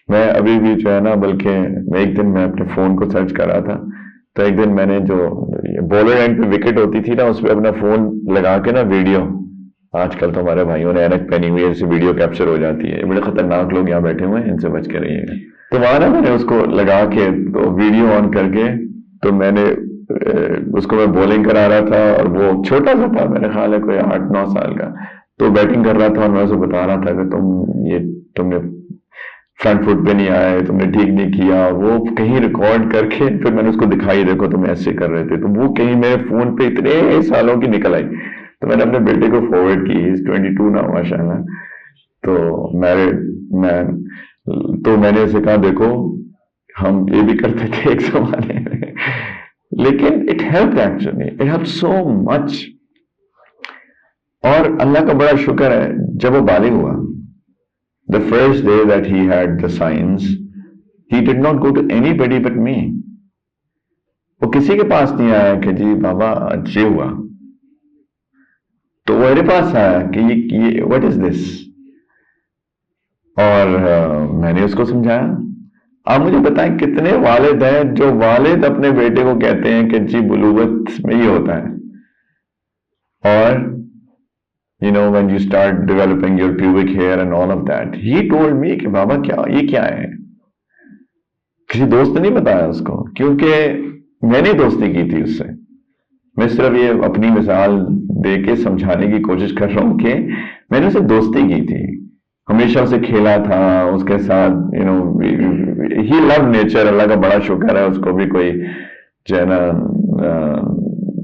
میں ابھی بھی جو ہے نا, بلکہ ایک دن میں اپنے فون کو سرچ کر رہا تھا, تو ایک دن میں نے جو بولر اینڈ پہ وکٹ ہوتی تھی نا, اس پہ اپنا فون لگا کے نا ویڈیو, آج کل تو ہمارے بھائیوں نے اینک پہنی ہوئی ہے, ایسی ویڈیو کیپچر ہو جاتی ہے. بڑے خطرناک لوگ یہاں بیٹھے ہوئے ہیں, ان سے بچ کے رہیے گا. تو وہاں نا میں نے اس کو لگا کے تو ویڈیو آن کر کے, تو میں نے اس کو میں بولنگ کرا رہا تھا, اور وہ چھوٹا سا تھا, میرے خیال ہے کوئی 8-9 سال کا. تو بیٹنگ کر رہا تھا, اور میں اسے بتا رہا تھا کہ تم نے فرنٹ فٹ پہ نہیں آئے, تم نے ٹھیک نہیں کیا. وہ کہیں ریکارڈ کر کے پھر میں نے اس کو دکھائی, دیکھو تم ایسے کر رہے تھے. تو وہ کہیں میرے فون پہ اتنے سالوں کی نکل آئی. تو میں نے اپنے بیٹے کو فارورڈ کی, 22 نا ماشاء اللہ, تو میرڈ مین. تو میں نے اسے کہا دیکھو ہم یہ بھی کرتے تھے ایک زمانے میں. لیکن it help actually, it help so much. اور اللہ کا بڑا شکر ہے جب وہ بالغ ہوا، the first day that he had the signs, he did not go to anybody but me. وہ کسی کے پاس نہیں آیا کہ جی بابا یہ ہوا، تو وہ میرے پاس آیا کہ یہ what is this. اور میں نے اس کو سمجھایا. آپ مجھے بتائیں کتنے والد ہیں جو والد اپنے بیٹے کو کہتے ہیں کہ جی بلوغت میں یہ ہوتا ہے، اور when you start developing your pubic hair and all of that, he told me کہ بابا یہ کیا ہے. کسی دوست نے نہیں بتایا اس کو، کیونکہ میں نے دوستی کی تھی اس سے. میں صرف یہ اپنی مثال دے کے سمجھانے کی کوشش کر رہا ہوں کہ میں نے اسے دوستی کی تھی، ہمیشہ اسے کھیلا تھا، اس کے ساتھ he loved nature. اللہ کا بڑا شکر ہے، اس کو بھی کوئی جو ہے نا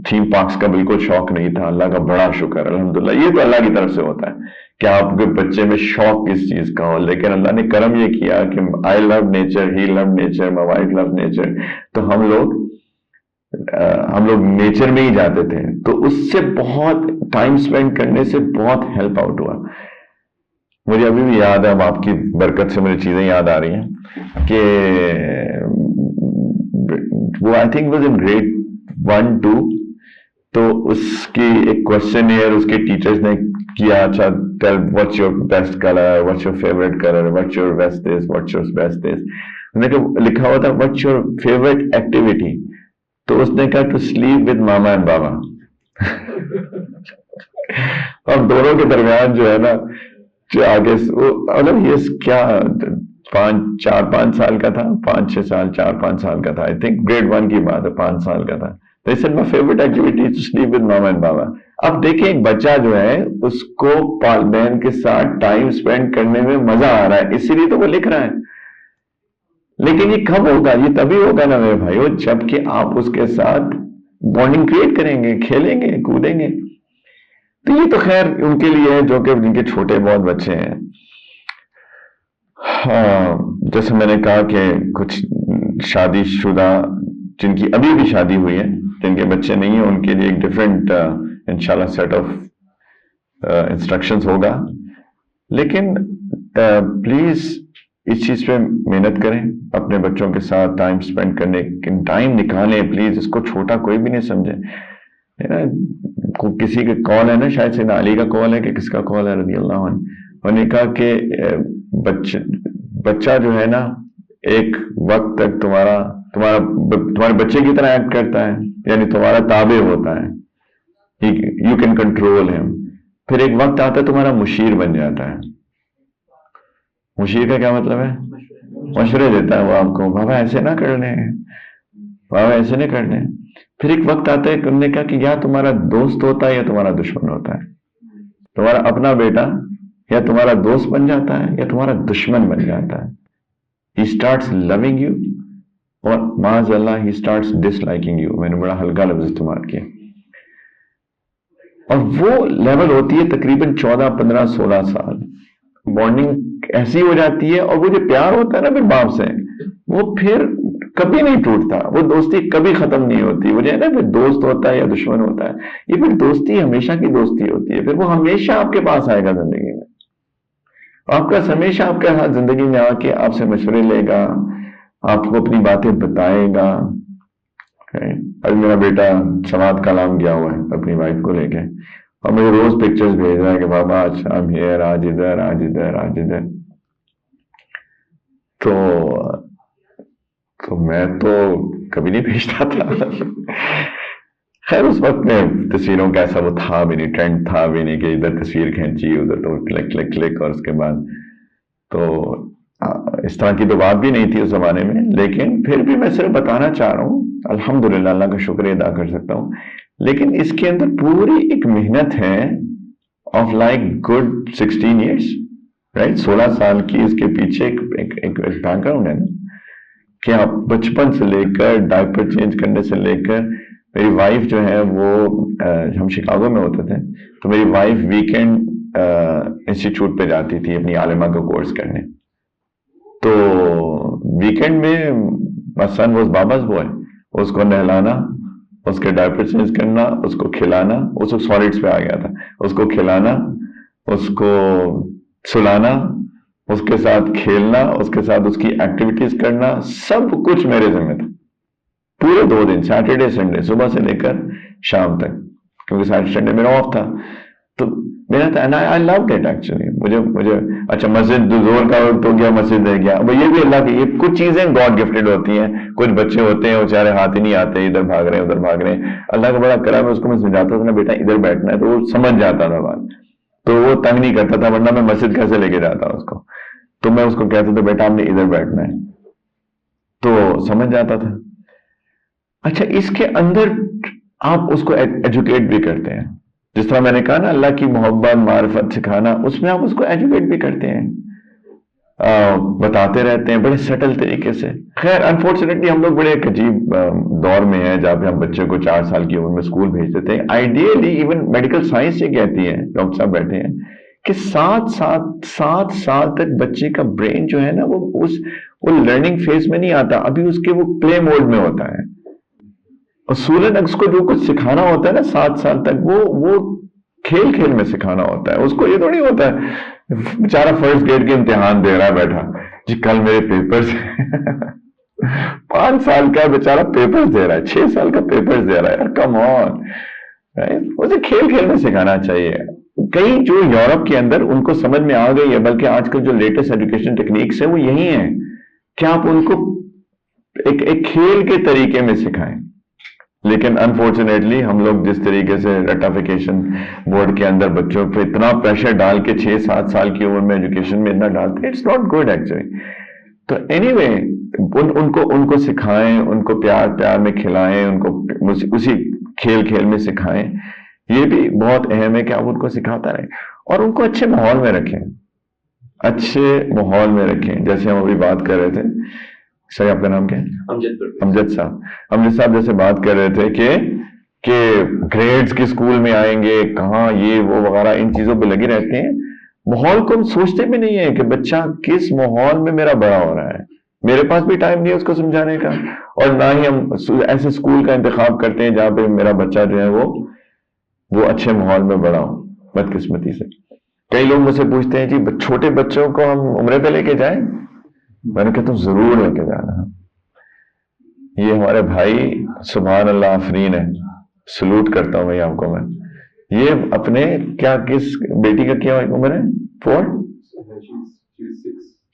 تھیم پارکس کا بالکل شوق نہیں تھا. اللہ کا بڑا شکر الحمدللہ. یہ تو اللہ کی طرف سے ہوتا ہے کہ آپ کے بچے میں شوق کس چیز کا ہو، لیکن اللہ نے کرم یہ کیا کہ I love nature, he loved nature, my wife loved nature. تو ہم لوگ نیچر میں ہی جاتے تھے، تو اس سے بہت ٹائم سپینڈ کرنے سے بہت ہیلپ آؤٹ ہوا. مجھے ابھی بھی یاد ہے، اب آپ کی برکت سے مجھے چیزیں یاد آ رہی ہیں کہ وہ I think was in grade 1-2. تو اس کی ایک کوشچن ایئر اس کے ٹیچرز نے کیا، اچھا tell what's your best colour, what's your favourite colour, what's your best dish, what's your best dish. لکھا ہوا تھا واٹس یور فیوریٹ ایکٹیویٹی. تو اس نے کہا to sleep with mama and baba. اور دونوں کے درمیان جو ہے نا، جو آگے مطلب یہ کیا 4-5 سال کا تھا، 5-6 سال 4-5 سال کا تھا، آئی تھنک گریڈ 1 کی بات ہے، 5 سال کا تھا. They said my favorite activity is to sleep with mama and baba. اب دیکھیں ایک بچہ جو ہے اس کو والدین کے ساتھ ٹائم سپینڈ کرنے میں مزہ آ رہا ہے، اسی لیے تو وہ لکھ رہا ہے. لیکن یہ کب ہوگا؟ یہ تبھی ہوگا نا میرے بھائیو جب کہ آپ اس کے ساتھ بانڈنگ کریٹ کریں گے، کھیلیں گے، کودیں گے. تو یہ تو خیر ان کے لیے ہے جو کہ جن کے چھوٹے بہت بچے ہیں. جیسے میں نے کہا کہ کچھ شادی شدہ جن کی ابھی بھی شادی ہوئی ہے، جن کے بچے نہیں ہیں، ان کے لیے ایک ڈفرینٹ انشاءاللہ سیٹ آف انسٹرکشنز ہوگا. لیکن پلیز اس چیز پہ محنت کریں، اپنے بچوں کے ساتھ ٹائم سپینڈ کرنے ٹائم نکالیں پلیز. اس کو چھوٹا کوئی بھی نہیں سمجھے. کسی کا کال ہے نا، شاید سیدنا علی کا کال ہے کہ کس کا کال ہے رضی اللہ عنہ، انہوں نے کہا کہ بچہ جو ہے نا ایک وقت تک تمہارے بچے کی طرح ایکٹ کرتا ہے، یعنی تمہارا تابع ہوتا ہے، یو کین کنٹرول ہم. پھر ایک وقت آتا ہے تمہارا مشیر بن جاتا ہے. مشیر کا کیا مطلب ہے؟ مشورے دیتا ہے وہ آپ کو، بابا ایسے نہ کرنے، بابا ایسے نہیں کرنے. پھر ایک وقت آتا ہے کہ انہوں نے کہا کہ یا تمہارا دوست ہوتا ہے یا تمہارا دشمن ہوتا ہے. تمہارا اپنا بیٹا یا تمہارا دوست بن جاتا ہے یا تمہارا دشمن بن جاتا ہے. He starts loving you اور معاذ اللہ he starts disliking you. میں نے بڑا ہلکا لفظ استعمال کیا. اور وہ لیول ہوتی ہے تقریباً 14, 15, 16 سال. بانڈنگ ایسی ہو جاتی ہے، اور وہ جو پیار ہوتا ہے نا پھر باپ سے، وہ پھر کبھی نہیں ٹوٹتا. وہ دوستی کبھی ختم نہیں ہوتی. وہ جو ہے نا پھر دوست ہوتا ہے یا دشمن ہوتا ہے، یہ پھر دوستی ہمیشہ کی دوستی ہوتی ہے. پھر وہ ہمیشہ آپ کے پاس آئے گا زندگی میں، آپ کا ہمیشہ آپ کے ساتھ زندگی میں آ کے آپ سے مشورے لے گا، آپ کو اپنی باتیں بتائے گا. ابھی میرا بیٹا سوات کلام گیا ہوا ہے اپنی وائف کو لے کے، اور مجھے روز پکچرز بھیج رہا ہے کہ بابا آج ہم ہیئر، آج ادھر، آج ادھر، آج ادھر. تو میں تو کبھی نہیں بھیجتا تھا. خیر اس وقت میں تصویروں کا ایسا وہ تھا بھی نہیں، ٹرینڈ تھا بھی نہیں کہ ادھر تصویر کھینچی ادھر تو کلک کلک کلک، اور اس کے بعد تو اس طرح کی تو بات بھی نہیں تھی اس زمانے میں. لیکن پھر بھی میں صرف بتانا چاہ رہا ہوں، الحمدللہ اللہ کا شکریہ ادا کر سکتا ہوں. لیکن اس کے اندر پوری ایک محنت ہے of like good 16 years, right, 16 سال کی اس کے پیچھے ایک بیک گراؤنڈ ہے نا، کہ آپ بچپن سے لے کر ڈائپر چینج کرنے سے لے کر. میری وائف جو ہے وہ ہم شکاگو میں ہوتے تھے، تو میری وائف ویکینڈ انسٹیٹیوٹ پہ جاتی تھی اپنی عالمہ کا کورس کرنے. تو ویکینڈ میں my son was بابا's boy. اس کو نہلانا، اس کے ڈائپر چینج کرنا، اس کو کھلانا، اس کو سالڈس پہ آ گیا تھا، اس کو کھلانا، اس کو سلانا، اس کے ساتھ کھیلنا، اس کے ساتھ اس کی ایکٹیویٹیز کرنا، سب کچھ میرے ذمہ تھا پورے 2 دن، سیٹرڈے سنڈے، صبح سے لے کر شام تک، کیونکہ سیٹرڈے سنڈے میرا آف تھا. تو میرا تھا آئی لو دیٹ ایکچولی. مجھے اچھا مسجد زور کا وقت ہو گیا، مسجد رہ گیا، یہ بھی اللہ کی، یہ کچھ چیزیں گاڈ گفٹڈ ہوتی ہیں. کچھ بچے ہوتے ہیں بیچارے ہاتھ ہی نہیں آتے، ادھر بھاگ رہے ہیں ادھر بھاگ رہے ہیں. اللہ کا بڑا کرم ہے، اس کو میں سمجھاتا تھا نا بیٹا ادھر بیٹھنا ہے، تو وہ سمجھ جاتا تھا بات، تو وہ تنگ نہیں کرتا تھا، ورنہ میں مسجد کیسے لے کے جاتا اس کو. تو میں اس کو کہتا تھا بیٹا آپ نے ادھر بیٹھنا ہے، تو سمجھ جاتا تھا. اچھا اس کے اندر آپ اس کو ایجوکیٹ بھی کرتے ہیں، جس طرح میں نے کہا نا اللہ کی محبت معرفت سکھانا، اس میں آپ اس کو ایجوکیٹ بھی کرتے ہیں، بتاتے رہتے ہیں بڑے سٹل طریقے سے. خیر انفارچونیٹلی ہم لوگ بڑے ایک عجیب دور میں ہیں جہاں پہ ہم بچے کو 4 سال کی عمر میں اسکول بھیج دیتے ہیں. آئیڈیلی ایون میڈیکل سائنس یہ کہتی ہے، ڈاکٹر صاحب بیٹھے ہیں، کہ 7 سال تک بچے کا برین جو ہے نا وہ لرننگ فیز میں نہیں آتا، ابھی اس کے وہ پلے موڈ میں ہوتا ہے. اصولاً اس کو جو کچھ سکھانا ہوتا ہے نا 7 سال تک، وہ کھیل کھیل میں سکھانا ہوتا ہے. اس کو یہ تھوڑی ہوتا ہے بیچارہ فرسٹ گریڈ کے امتحان دے رہا ہے بیٹھا جی کل میرے پیپرز 5 سال کا بیچارہ پیپرز دے رہا ہے، 6 سال کا پیپرز دے رہا ہے. کم آن، اسے کھیل کھیل میں سکھانا چاہیے. کئی جو یورپ کے اندر ان کو سمجھ میں آ گئی ہے، بلکہ آج کل جو لیٹسٹ ایجوکیشن ٹیکنیکس ہیں وہ یہی ہیں کہ آپ ان کو ایک کھیل کے طریقے میں سکھائیں. لیکن انفارچونیٹلی ہم لوگ جس طریقے سے رٹافیکیشن بورڈ کے اندر بچوں پہ اتنا پریشر ڈال کے 6-7 سال کی عمر میں ایجوکیشن میں اتنا ڈالتے ہیں، اٹس ناٹ گڈ ایکچولی. تو اینی وے ان کو سکھائیں، ان کو پیار میں کھلائیں، ان کو اسی کھیل کھیل میں سکھائیں. یہ بھی بہت اہم ہے کہ آپ ان کو سکھاتا رہیں اور ان کو اچھے ماحول میں رکھیں، اچھے ماحول میں رکھیں. جیسے ہم ابھی بات کر رہے تھے، سر آپ کا نام کیا ہے؟ امجد صاحب جیسے بات کر رہے تھے کہ گریڈز کے اسکول میں آئیں گے کہاں، یہ وہ وغیرہ ان چیزوں پہ لگے رہتے ہیں. ماحول کو ہم سوچتے بھی نہیں ہے کہ بچہ کس ماحول میں میرا بڑا ہو رہا ہے. میرے پاس بھی ٹائم نہیں ہے اس کو سمجھانے کا، اور نہ ہی ہم ایسے اسکول کا انتخاب کرتے ہیں جہاں پہ میرا بچہ جو ہے وہ اچھے ماحول میں بڑا ہو. بدقسمتی سے کئی لوگ مجھ سے پوچھتے ہیں جی چھوٹے بچوں کو ہم عمرے پہ لے کے جائیں؟ میں نے کہتا ہوں ضرور لے کے جانا. یہ ہمارے بھائی سبحان اللہ آفرین ہے، سلوٹ کرتا ہوں آپ کو. میں یہ اپنے کس بیٹی کا کیا عمر ہے؟ 4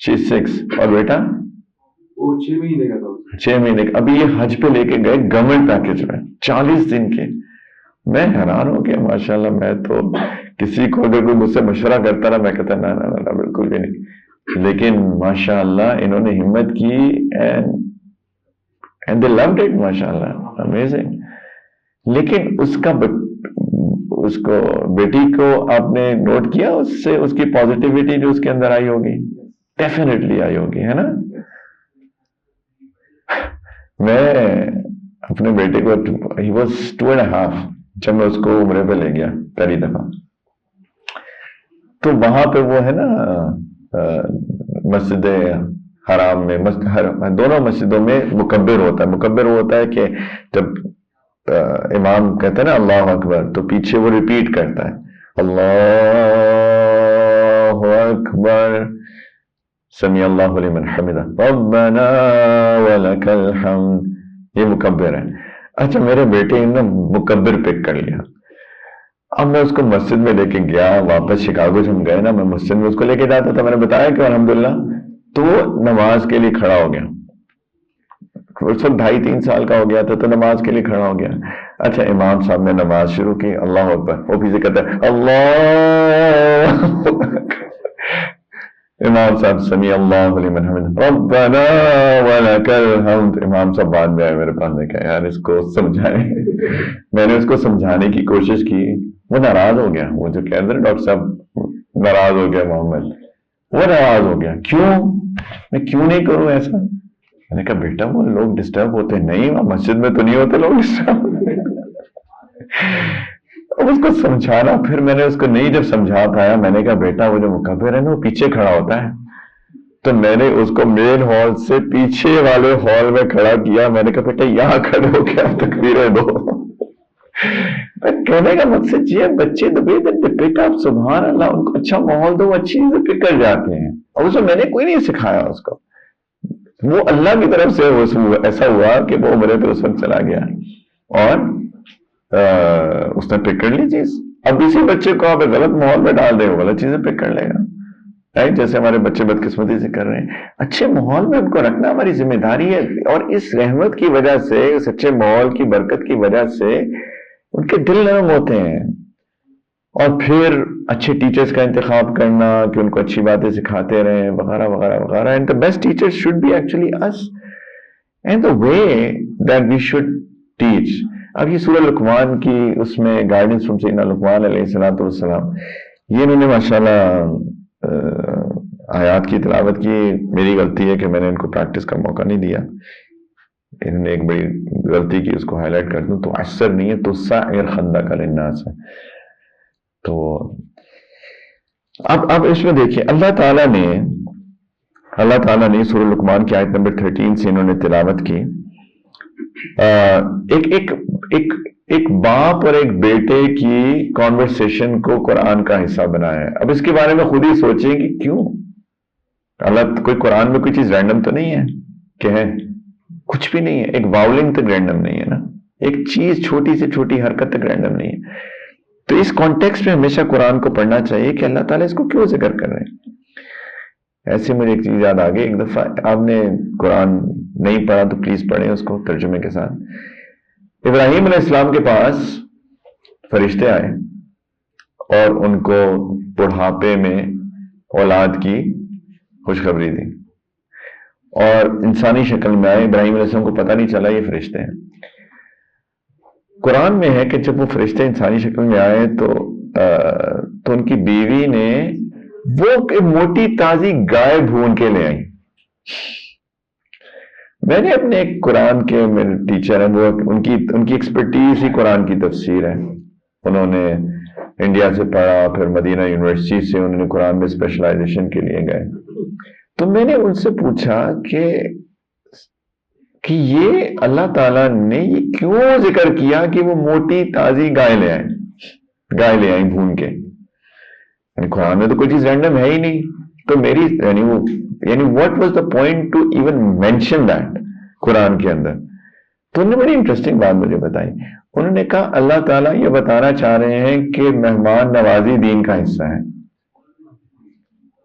6 اور بیٹا 6 مہینے کا تھا. 6 مہینے کا. ابھی یہ حج پہ لے کے گئے گورنمنٹ پیکج میں 40 دن کے. میں حیران ہو گیا ماشاءاللہ. میں تو کسی کو اگر کوئی مجھ سے مشورہ کرتا نا میں کہتا نہ بالکل بھی نہیں. لیکن ماشاءاللہ انہوں نے ہمت کی and they loved it ماشاءاللہ amazing. لیکن اس کو بیٹی کو آپ نے نوٹ کیا اس سے اس کی پازیٹیوٹی جو اس کے اندر آئی ہوگی؟ ڈیفینیٹلی آئی ہوگی، ہے نا. میں اپنے بیٹے کو he was 2.5 جب میں اس کو عمرے پہ لے گیا پہلی دفعہ، تو وہاں پہ وہ ہے نا مسجد حرام میں دونوں مسجدوں میں مکبر ہوتا ہے. مکبر ہوتا ہے کہ جب امام کہتا ہے نا اللہ اکبر تو پیچھے وہ ریپیٹ کرتا ہے اللہ اکبر سمیع اللہ لمن حمدہ ربنا ولک الحمد. یہ مکبر ہے. اچھا میرے بیٹے نے مکبر پک کر لیا. اب میں اس کو مسجد میں لے کے گیا، واپس شکاگو سے ہم گئے نا، میں مسجد میں اس کو لے کے جاتا تھا. میں نے بتایا کہ الحمدللہ تو نماز کے لیے کھڑا ہو گیا. اس وقت 2.5-3 سال کا ہو گیا تھا، تو نماز کے لیے کھڑا ہو گیا. اچھا امام صاحب نے نماز شروع کی، اللہ اکبر، وہ پیچھے کہتا ہے اللہ. امام صاحب سمیع اللہ لمن حمدہ ربنا ولک الحمد. امام صاحب بعد میں آئے میرے پاس، نے کہا یار اس کو سمجھائیں. میں نے اس کو سمجھانے کی کوشش کی، وہ ناراض ہو گیا. وہ جو کہہ رہے ڈاکٹر صاحب ناراض ہو گیا محمد، وہ ناراض ہو گیا. کیوں؟ میں کیوں نہیں کروں ایسا؟ میں نے کہا بیٹا وہ لوگ ڈسٹرب ہوتے نہیں، وہاں مسجد میں تو نہیں ہوتے لوگ ڈسٹرب. اس کو سمجھانا، پھر میں نے اس کو نہیں جب سمجھا پایا، میں نے کہا بیٹا وہ جو مکبر ہے نا وہ پیچھے کھڑا ہوتا ہے، تو میں نے اس کو مین ہال سے پیچھے والے ہال میں کھڑا کیا. میں نے کہا بیٹا یہاں کھڑے ہو کے آپ تکبیریں دو. کہنے کا مقصد یہ ہے بچے پک اپ, سبحان اللہ, ان کو اچھا ماحول دو, اچھی چیزیں پک کر جاتے ہیں. اور اسے میں نے کوئی نہیں سکھایا اس کو, وہ اللہ کی طرف سے ایسا ہوا کہ وہ میرے پہ اس وقت چلا گیا اور اس نے پک کر لی چیز. اب اسی بچے کو آپ غلط ماحول میں ڈال دیں, وہ غلط چیزیں پک کر لے گا. جیسے ہمارے بچے بدقسمتی سے کر رہے ہیں. اچھے ماحول میں ان کو رکھنا ہماری ذمہ داری ہے, اور اس رحمت کی وجہ سے, اس اچھے ماحول کی برکت کی وجہ سے ان کے دل نرم ہوتے ہیں. اور پھر اچھے ٹیچرز کا انتخاب کرنا کہ ان کو اچھی باتیں سکھاتے رہیں وغیرہ وغیرہ وغیرہ. And the best teacher should be actually us, and the way that we should teach. اب یہ سورہ لقمان کی اس میں گائیڈنس فرام سیدنا لقمان علیہ الصلوۃ والسلام, یہ انہوں نے ماشاءاللہ آیات کی تلاوت کی. میری غلطی ہے کہ میں نے ان کو پریکٹس کا موقع نہیں دیا. انہوں نے ایک بڑی غلطی کی, اس کو ہائی لائٹ کر دوں. تو اثر نہیں ہے, تو سائر خندق للناس ہے. تو اب اس میں دیکھیے اللہ تعالیٰ نے سورہ لقمان کی آیت نمبر 13 سے انہوں نے تلاوت کی. ایک باپ اور ایک بیٹے کی کانورسیشن کو قرآن کا حصہ بنایا ہے. اب اس کے بارے میں خود ہی سوچیں کہ کیوں اللہ, کوئی قرآن میں کوئی چیز رینڈم تو نہیں ہے کہ ہے, کچھ بھی نہیں ہے. ایک واولنگ تک رینڈم نہیں ہے نا, ایک چیز چھوٹی سے چھوٹی حرکت تک رینڈم نہیں ہے. تو اس کانٹیکسٹ میں ہمیشہ قرآن کو پڑھنا چاہیے کہ اللہ تعالیٰ اس کو کیوں ذکر کر رہے ہیں. ایسے مجھے ایک چیز یاد آ گئی. ایک دفعہ آپ نے قرآن نہیں پڑھا تو پلیز پڑھیں اس کو ترجمے کے ساتھ. ابراہیم علیہ السلام کے پاس فرشتے آئے اور ان کو بڑھاپے میں اولاد کی خوشخبری دی, اور انسانی شکل میں آئے. ابراہیم علیہ السلام کو پتہ نہیں چلا یہ فرشتے ہیں. قرآن میں ہے کہ جب وہ فرشتے انسانی شکل میں آئے تو ان کی بیوی نے وہ موٹی تازی گائے بھون کے لے آئی. میں نے اپنے ایک قرآن کے میرے ٹیچر ہیں, وہ ان کی ایکسپرٹیز ہی قرآن کی تفسیر ہے. انہوں نے انڈیا سے پڑھا, پھر مدینہ یونیورسٹی سے انہوں نے قرآن میں اسپیشلائزیشن کے لیے گئے. تو میں نے ان سے پوچھا کہ یہ اللہ تعالیٰ نے یہ کیوں ذکر کیا کہ وہ موٹی تازی گائے لے آئیں بھون کے. قرآن میں تو کوئی چیز رینڈم ہے ہی نہیں. تو میری یعنی what was the point to even mention that قرآن کے اندر. تو انہوں نے بڑی انٹرسٹنگ بات مجھے بتائی. انہوں نے کہا اللہ تعالیٰ یہ بتانا چاہ رہے ہیں کہ مہمان نوازی دین کا حصہ ہے.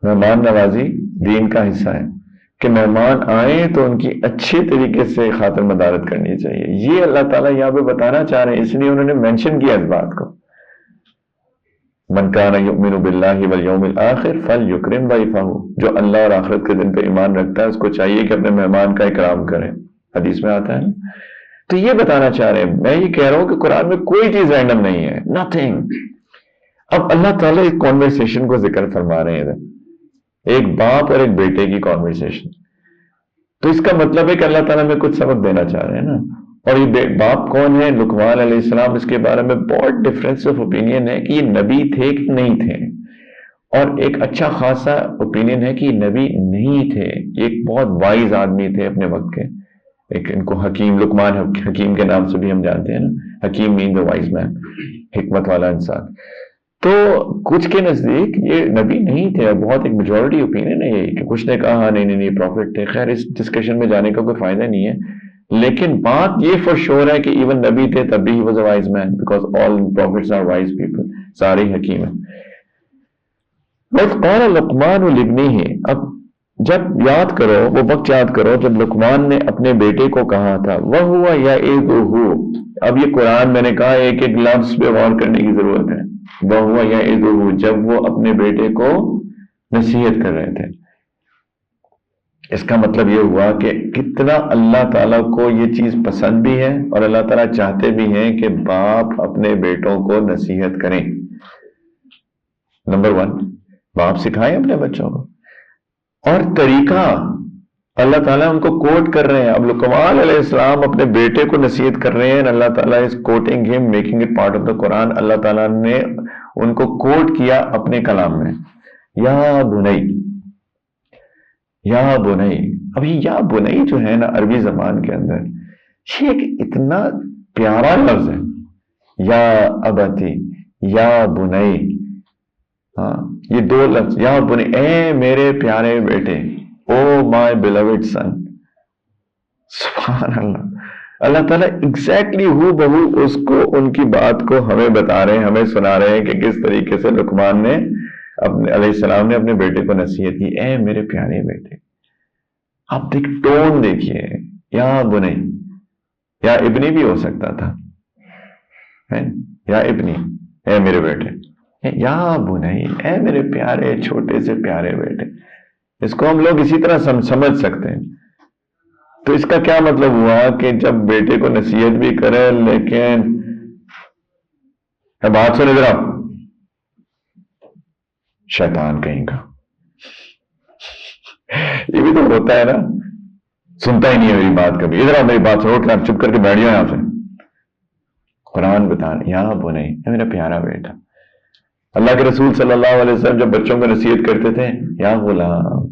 مہمان نوازی دین کا حصہ ہے کہ مہمان آئیں تو ان کی اچھے طریقے سے خاطر مدارت کرنی چاہیے. یہ اللہ تعالیٰ یہاں پہ بتانا چاہ رہے ہیں, اس لیے انہوں نے مینشن کیا اس بات کو. من کان یؤمن باللہ والیوم الآخر فلیکرم ضیفہ, جو اللہ اور آخرت کے دن پہ ایمان رکھتا ہے اس کو چاہیے کہ اپنے مہمان کا اکرام کرے. حدیث میں آتا ہے نا. تو یہ بتانا چاہ رہے ہیں. میں یہ کہہ رہا ہوں کہ قرآن میں کوئی چیز رینڈم نہیں ہے, نتھنگ. اب اللہ تعالیٰ اس کانورسیشن کو ذکر فرما رہے ہیں, ایک باپ اور ایک بیٹے کی کانورسیشن. تو اس کا مطلب ہے کہ اللہ تعالیٰ میں کچھ سبق دینا چاہ رہے ہیں نا. اور یہ باپ کون ہے؟ لقمان علیہ السلام. اس کے بارے میں بہت ڈفرینس آف اوپینین ہے کہ یہ نبی تھے کہ نہیں تھے, اور ایک اچھا خاصا اوپینین ہے کہ یہ نبی نہیں تھے. یہ ایک بہت وائز آدمی تھے اپنے وقت کے. ایک ان کو حکیم, لقمان حکیم کے نام سے بھی ہم جانتے ہیں نا. حکیم مین دا وائز مین, حکمت والا انسان. تو کچھ کے نزدیک یہ نبی نہیں تھے. بہت ایک میجورٹی اوپینین ہے یہ کہ کچھ نے کہا ہاں نہیں پروفٹ تھے. خیر اس ڈسکشن میں جانے کا کوئی فائدہ نہیں ہے, لیکن بات یہ فور شور ہے کہ ایون نبی تھے تب بھی he was a wise man, because all prophets are wise people, سارے حکیم ہیں. قال لقمان لابنہ. اب جب یاد کرو, وہ وقت یاد کرو جب لقمان نے اپنے بیٹے کو کہا تھا وَهُوَ يَعِظُهُ. اب یہ قرآن میں نے کہا ایک ایک لفظ پہ غور کرنے کی ضرورت ہے. وَهُوَ يَعِظُهُ, جب وہ اپنے بیٹے کو نصیحت کر رہے تھے. اس کا مطلب یہ ہوا کہ کتنا اللہ تعالیٰ کو یہ چیز پسند بھی ہے اور اللہ تعالیٰ چاہتے بھی ہیں کہ باپ اپنے بیٹوں کو نصیحت کریں. نمبر 1, باپ سکھائیں اپنے بچوں کو. اور طریقہ اللہ تعالیٰ ان کو کوٹ کر رہے ہیں. اب لقمان علیہ السلام اپنے بیٹے کو نصیحت کر رہے ہیں. اللہ تعالیٰ is quoting him, making it part of the Quran. Allah تعالیٰ نے ان کو کوٹ کیا اپنے کلام میں. یا بنی, یا بنئی. اب یہ یا بنئی جو ہے نا عربی زبان کے اندر یہ ایک اتنا پیارا لفظ ہے. یا ابتی، یا بنئی. ہاں یہ دو لفظ یا بنئی، اے میرے پیارے بیٹے، او مائی بیلوڈ سن. سبحان اللہ. اللہ تعالیٰ ایگزیکٹلی ہو بہو اس کو ان کی بات کو ہمیں بتا رہے ہیں، ہمیں سنا رہے ہیں کہ کس طریقے سے لقمان نے اپنے علیہ السلام نے اپنے بیٹے کو نصیحت کی، اے میرے پیارے بیٹے. آپ دیکھ ٹون دیکھیے، یا بنی، یا ابنی بھی ہو سکتا تھا، یا ابنی اے میرے بیٹے، یا بنی اے میرے پیارے چھوٹے سے پیارے بیٹے. اس کو ہم لوگ اسی طرح سمجھ سکتے ہیں. تو اس کا کیا مطلب ہوا کہ جب بیٹے کو نصیحت بھی کرے لیکن بات سن ادھر آؤ، شیطان کہیں کا. یہ بھی تو ہوتا ہے نا، سنتا ہی نہیں ہے میری بات کبھی. ادھر آؤ میری بات سنو، کہ آپ چپ کر کے بیٹھ جاؤ یہاں سے. قرآن بتا رہے یا بنی اے میرا پیارا بیٹا. اللہ کے رسول صلی اللہ علیہ وسلم جب بچوں کو نصیحت کرتے تھے، یا غلام،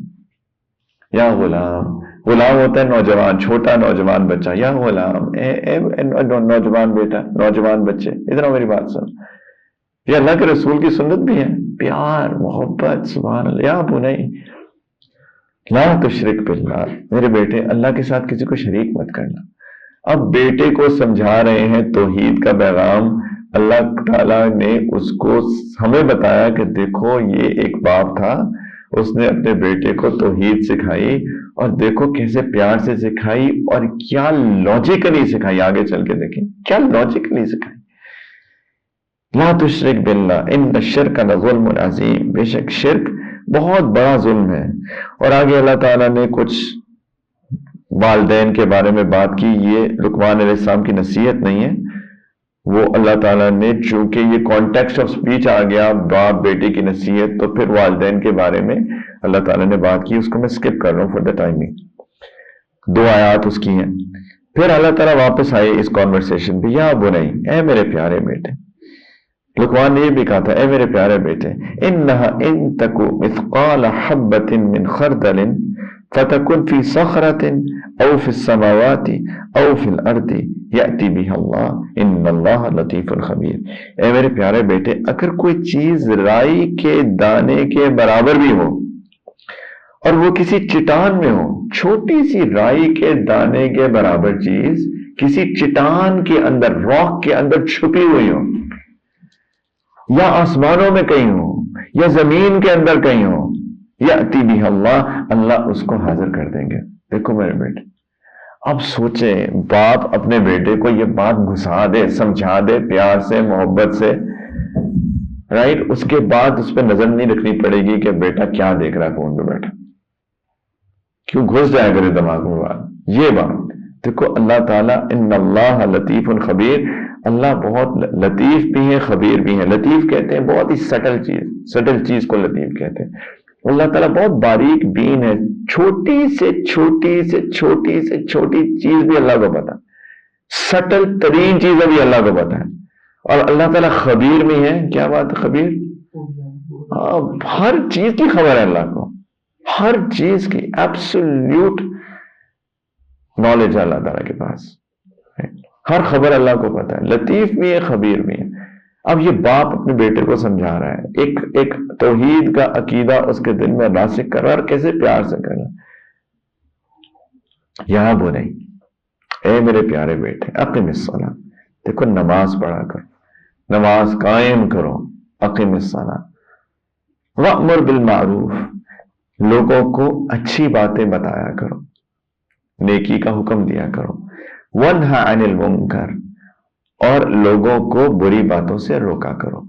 یا غلام. غلام ہوتا ہے نوجوان، چھوٹا نوجوان بچہ. یا غلام اے نوجوان بیٹا، نوجوان بچے ادھر میری بات سن. یہ اللہ کے رسول کی سنت بھی ہے، پیار محبت. سبحان اللہ. یا بنی لا تشرک باللہ، میرے بیٹے اللہ کے ساتھ کسی کو شریک مت کرنا. اب بیٹے کو سمجھا رہے ہیں توحید کا پیغام. اللہ تعالیٰ نے اس کو ہمیں بتایا کہ دیکھو یہ ایک باپ تھا، اس نے اپنے بیٹے کو توحید سکھائی، اور دیکھو کیسے پیار سے سکھائی اور کیا لاجیکلی سکھائی. آگے چل کے دیکھیں کیا لاجیکلی سکھائی. لا تشرک باللہ ان الشرک لظلم عظیم، بے شک شرک بہت بڑا ظلم ہے. اور آگے اللہ تعالیٰ نے کچھ والدین کے بارے میں بات کی. یہ لقمان علیہ السلام کی نصیحت نہیں ہے، وہ اللہ تعالیٰ نے چونکہ یہ کانٹیکسٹ آف سپیچ آ گیا باپ بیٹے کی نصیحت، تو پھر والدین کے بارے میں اللہ تعالیٰ نے بات کی. اس کو میں سکپ کر رہا ہوں فار دا ٹائمنگ. 2 آیات اس کی ہیں. پھر اللہ تعالیٰ واپس آئے اس کانورسیشن پہ. یا بنی اے میرے پیارے بیٹے. لقمان نے یہ بھی کہا تھا اے میرے پیارے بیٹے، انہا ان تکو مثقال حبت من خردل فتکن فی صخرۃ او فی السماوات او فی الارض یأتی بها اللہ ان اللہ لطیف خبیر. اے میرے پیارے بیٹے، اگر کوئی چیز رائی کے دانے کے برابر بھی ہو اور وہ کسی چٹان میں ہو، چھوٹی سی رائی کے دانے کے برابر چیز کسی چٹان کے اندر، راک کے اندر چھپی ہوئی ہو، یا آسمانوں میں کہیں ہو، یا زمین کے اندر کہیں ہو، یأتی بها اللہ، اللہ اس کو حاضر کر دیں گے. دیکھو میرے بیٹے، اب سوچیں باپ اپنے بیٹے کو یہ بات گھسا دے، سمجھا دے پیار سے محبت سے، رائٹ. اس کے بعد اس پہ نظر نہیں رکھنی پڑے گی کہ بیٹا کیا دیکھ رہا ہے فون پہ بیٹھا، کیوں گھس جائے کرے دماغ میں بات. یہ بات دیکھو، اللہ تعالیٰ ان اللہ لطیف خبیر، اللہ بہت لطیف بھی ہے خبیر بھی ہے. لطیف کہتے ہیں بہت ہی سٹل چیز کو لطیف کہتے ہیں. اللہ تعالیٰ بہت باریک بین ہے، چھوٹی سے چھوٹی سے چھوٹی سے چھوٹی چیز بھی اللہ کو پتا، سٹل ترین چیزیں بھی اللہ کو پتا ہے. اور اللہ تعالیٰ خبیر بھی ہے. کیا بات ہے خبیر؟ ہر چیز کی خبر ہے اللہ کو، ہر چیز کی ایبسولوٹ نالج ہے اللہ تعالیٰ کے پاس. ہر خبر اللہ کو پتا ہے، لطیف بھی ہے خبیر بھی ہے. اب یہ باپ اپنے بیٹے کو سمجھا رہا ہے، ایک توحید کا عقیدہ اس کے دل میں راسخ کر رہا ہے، اور کیسے پیار سے کر رہا ہے. یا بنی اے میرے پیارے بیٹے، اقم الصلاۃ، دیکھو نماز پڑھا کرو، نماز قائم کرو. اقم الصلاۃ وامر بالمعروف، لوگوں کو اچھی باتیں بتایا کرو، نیکی کا حکم دیا کرو. وانہا عن المنکر، اور لوگوں کو بری باتوں سے روکا کرو.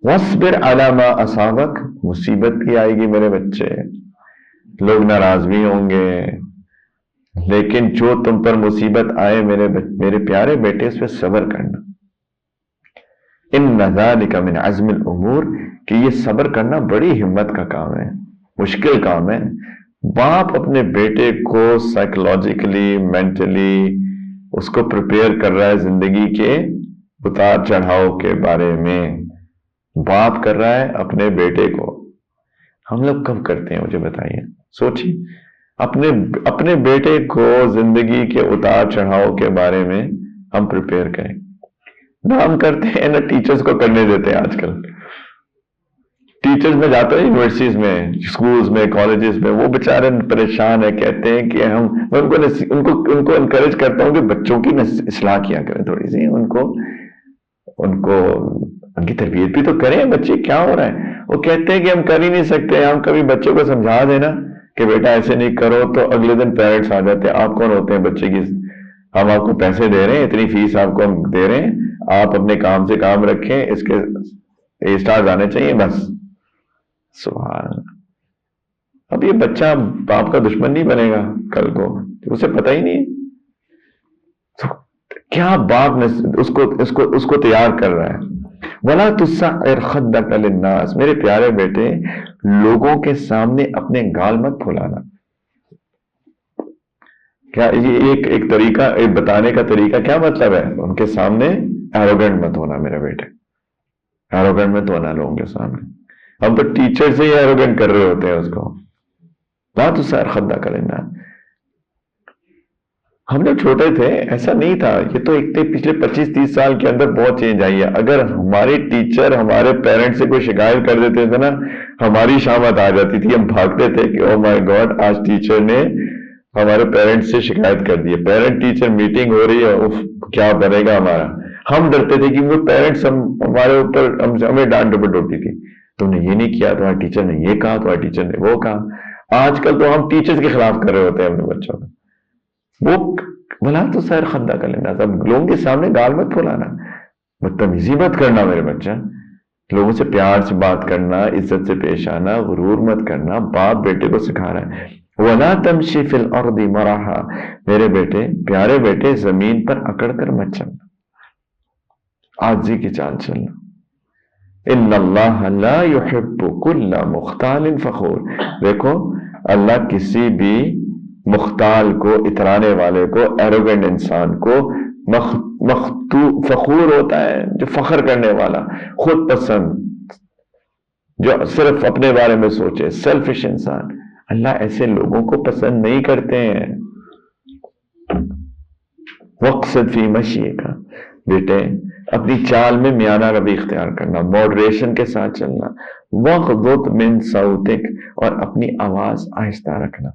واصبر علی ما اصابک، مصیبت بھی آئے گی میرے بچے، لوگ ناراض بھی ہوں گے، لیکن جو تم پر مصیبت آئے میرے پیارے بیٹے اس پہ صبر کرنا. ان ذالک من عزم الامور، کہ یہ صبر کرنا بڑی ہمت کا کام ہے، مشکل کام ہے. باپ اپنے بیٹے کو سائیکولوجیکلی مینٹلی اس کو پریپیئر کر رہا ہے زندگی کے اتار چڑھاؤ کے بارے میں. باپ کر رہا ہے اپنے بیٹے کو. ہم لوگ کب کرتے ہیں مجھے بتائیے. سوچیے اپنے بیٹے کو زندگی کے اتار چڑھاؤ کے بارے میں ہم پریپیئر کریں. نہ ہم کرتے ہیں نہ ٹیچرز کو کرنے دیتے ہیں. آج کل ٹیچرز میں جاتے ہیں یونیورسٹیز میں, اسکولز میں, کالجز میں, وہ بیچارے پریشان ہیں, کہتے ہیں کہ میں ان کو انکریج کرتا ہوں کہ بچوں کی اصلاح کیا کریں تھوڑی سی, ان کی تربیت بھی تو کریں. بچے کیا ہو رہا ہے, وہ کہتے ہیں کہ ہم کر ہی نہیں سکتے. ہم کبھی بچوں کو سمجھا دینا کہ بیٹا ایسے نہیں کرو, تو اگلے دن پیرنٹس آ جاتے ہیں, آپ کون ہوتے ہیں بچے کی, ہم آپ کو پیسے دے رہے ہیں, اتنی فیس آپ کو ہم دے رہے ہیں, آپ اپنے کام سے کام رکھیں, اس کے اے اسٹارز آنے چاہیے بس. سبحان اللہ. اب یہ بچہ باپ کا دشمن نہیں بنے گا کل کو, اسے پتہ ہی نہیں کیا باپ نے اس کو تیار کر رہا ہے. وَلَا تُسَعِّرْ خَدَّكَ لِلنَّاسِ, میرے پیارے بیٹے لوگوں کے سامنے اپنے گال مت پھلانا. کیا یہ ایک طریقہ, ایک بتانے کا طریقہ کیا مطلب ہے, ان کے سامنے ایروگنٹ مت ہونا میرے بیٹے, ایروگنٹ مت ہونا لوگوں کے سامنے. ہم تو ٹیچر سے ہی ایروگنٹ کر رہے ہوتے ہیں اس کو. لا تسعر خدک للناس. ہم جب چھوٹے تھے ایسا نہیں تھا. یہ تو ایک پچھلے 25-30 سال کے اندر بہت چینج آئی ہے. اگر ہمارے ٹیچر ہمارے پیرنٹ سے کوئی شکایت کر دیتے تھے نا, ہماری شامت آ جاتی تھی, ہم بھاگتے تھے کہ او مائی گاڈ آج ٹیچر نے ہمارے پیرنٹ سے شکایت کر دی ہے, پیرنٹ ٹیچر میٹنگ ہو رہی ہے, کیا بنے گا ہمارا. ہم ڈرتے تھے کہ وہ پیرنٹس ہمارے اوپر ہمیں ڈانٹ ڈپٹ ہوتی تھی, تم نے یہ نہیں کیا, تمہارے ٹیچر نے یہ کہا, تمہارے ٹیچر نے وہ کہا. آج کل تو ہم ٹیچرز کے خلاف کر رہے ہوتے ہیں اپنے بچوں کو. وہ بلا تو سیر خدا کر لینا, سب لوگوں کے سامنے گال مت پھلانا, بدتمیزی مت کرنا میرے بچہ, لوگوں سے پیار سے بات کرنا, عزت سے پیش آنا, غرور مت کرنا. باپ بیٹے کو سکھا رہا ہے. وَلَا تَمْشِ فِي الْأَرْضِ مَرَحًا, میرے بیٹے پیارے بیٹے زمین پر اکڑ کر مت چلنا, عاجزی کی چال چلنا. ان اللہ لا يحب كل مختال فخور. دیکھو اللہ کسی بھی مختال کو, اترانے والے کو, ایروگنٹ انسان کو فخور ہوتا ہے, جو فخر کرنے والا, خود پسند, جو صرف اپنے بارے میں سوچے, سیلفش انسان. اللہ ایسے لوگوں کو پسند نہیں کرتے ہیں. وقصد فی مشیک, بیٹے اپنی چال میں میانہ روی اختیار کرنا, ماڈریشن کے ساتھ چلنا. وغضض من صوتک, اور اپنی آواز آہستہ رکھنا.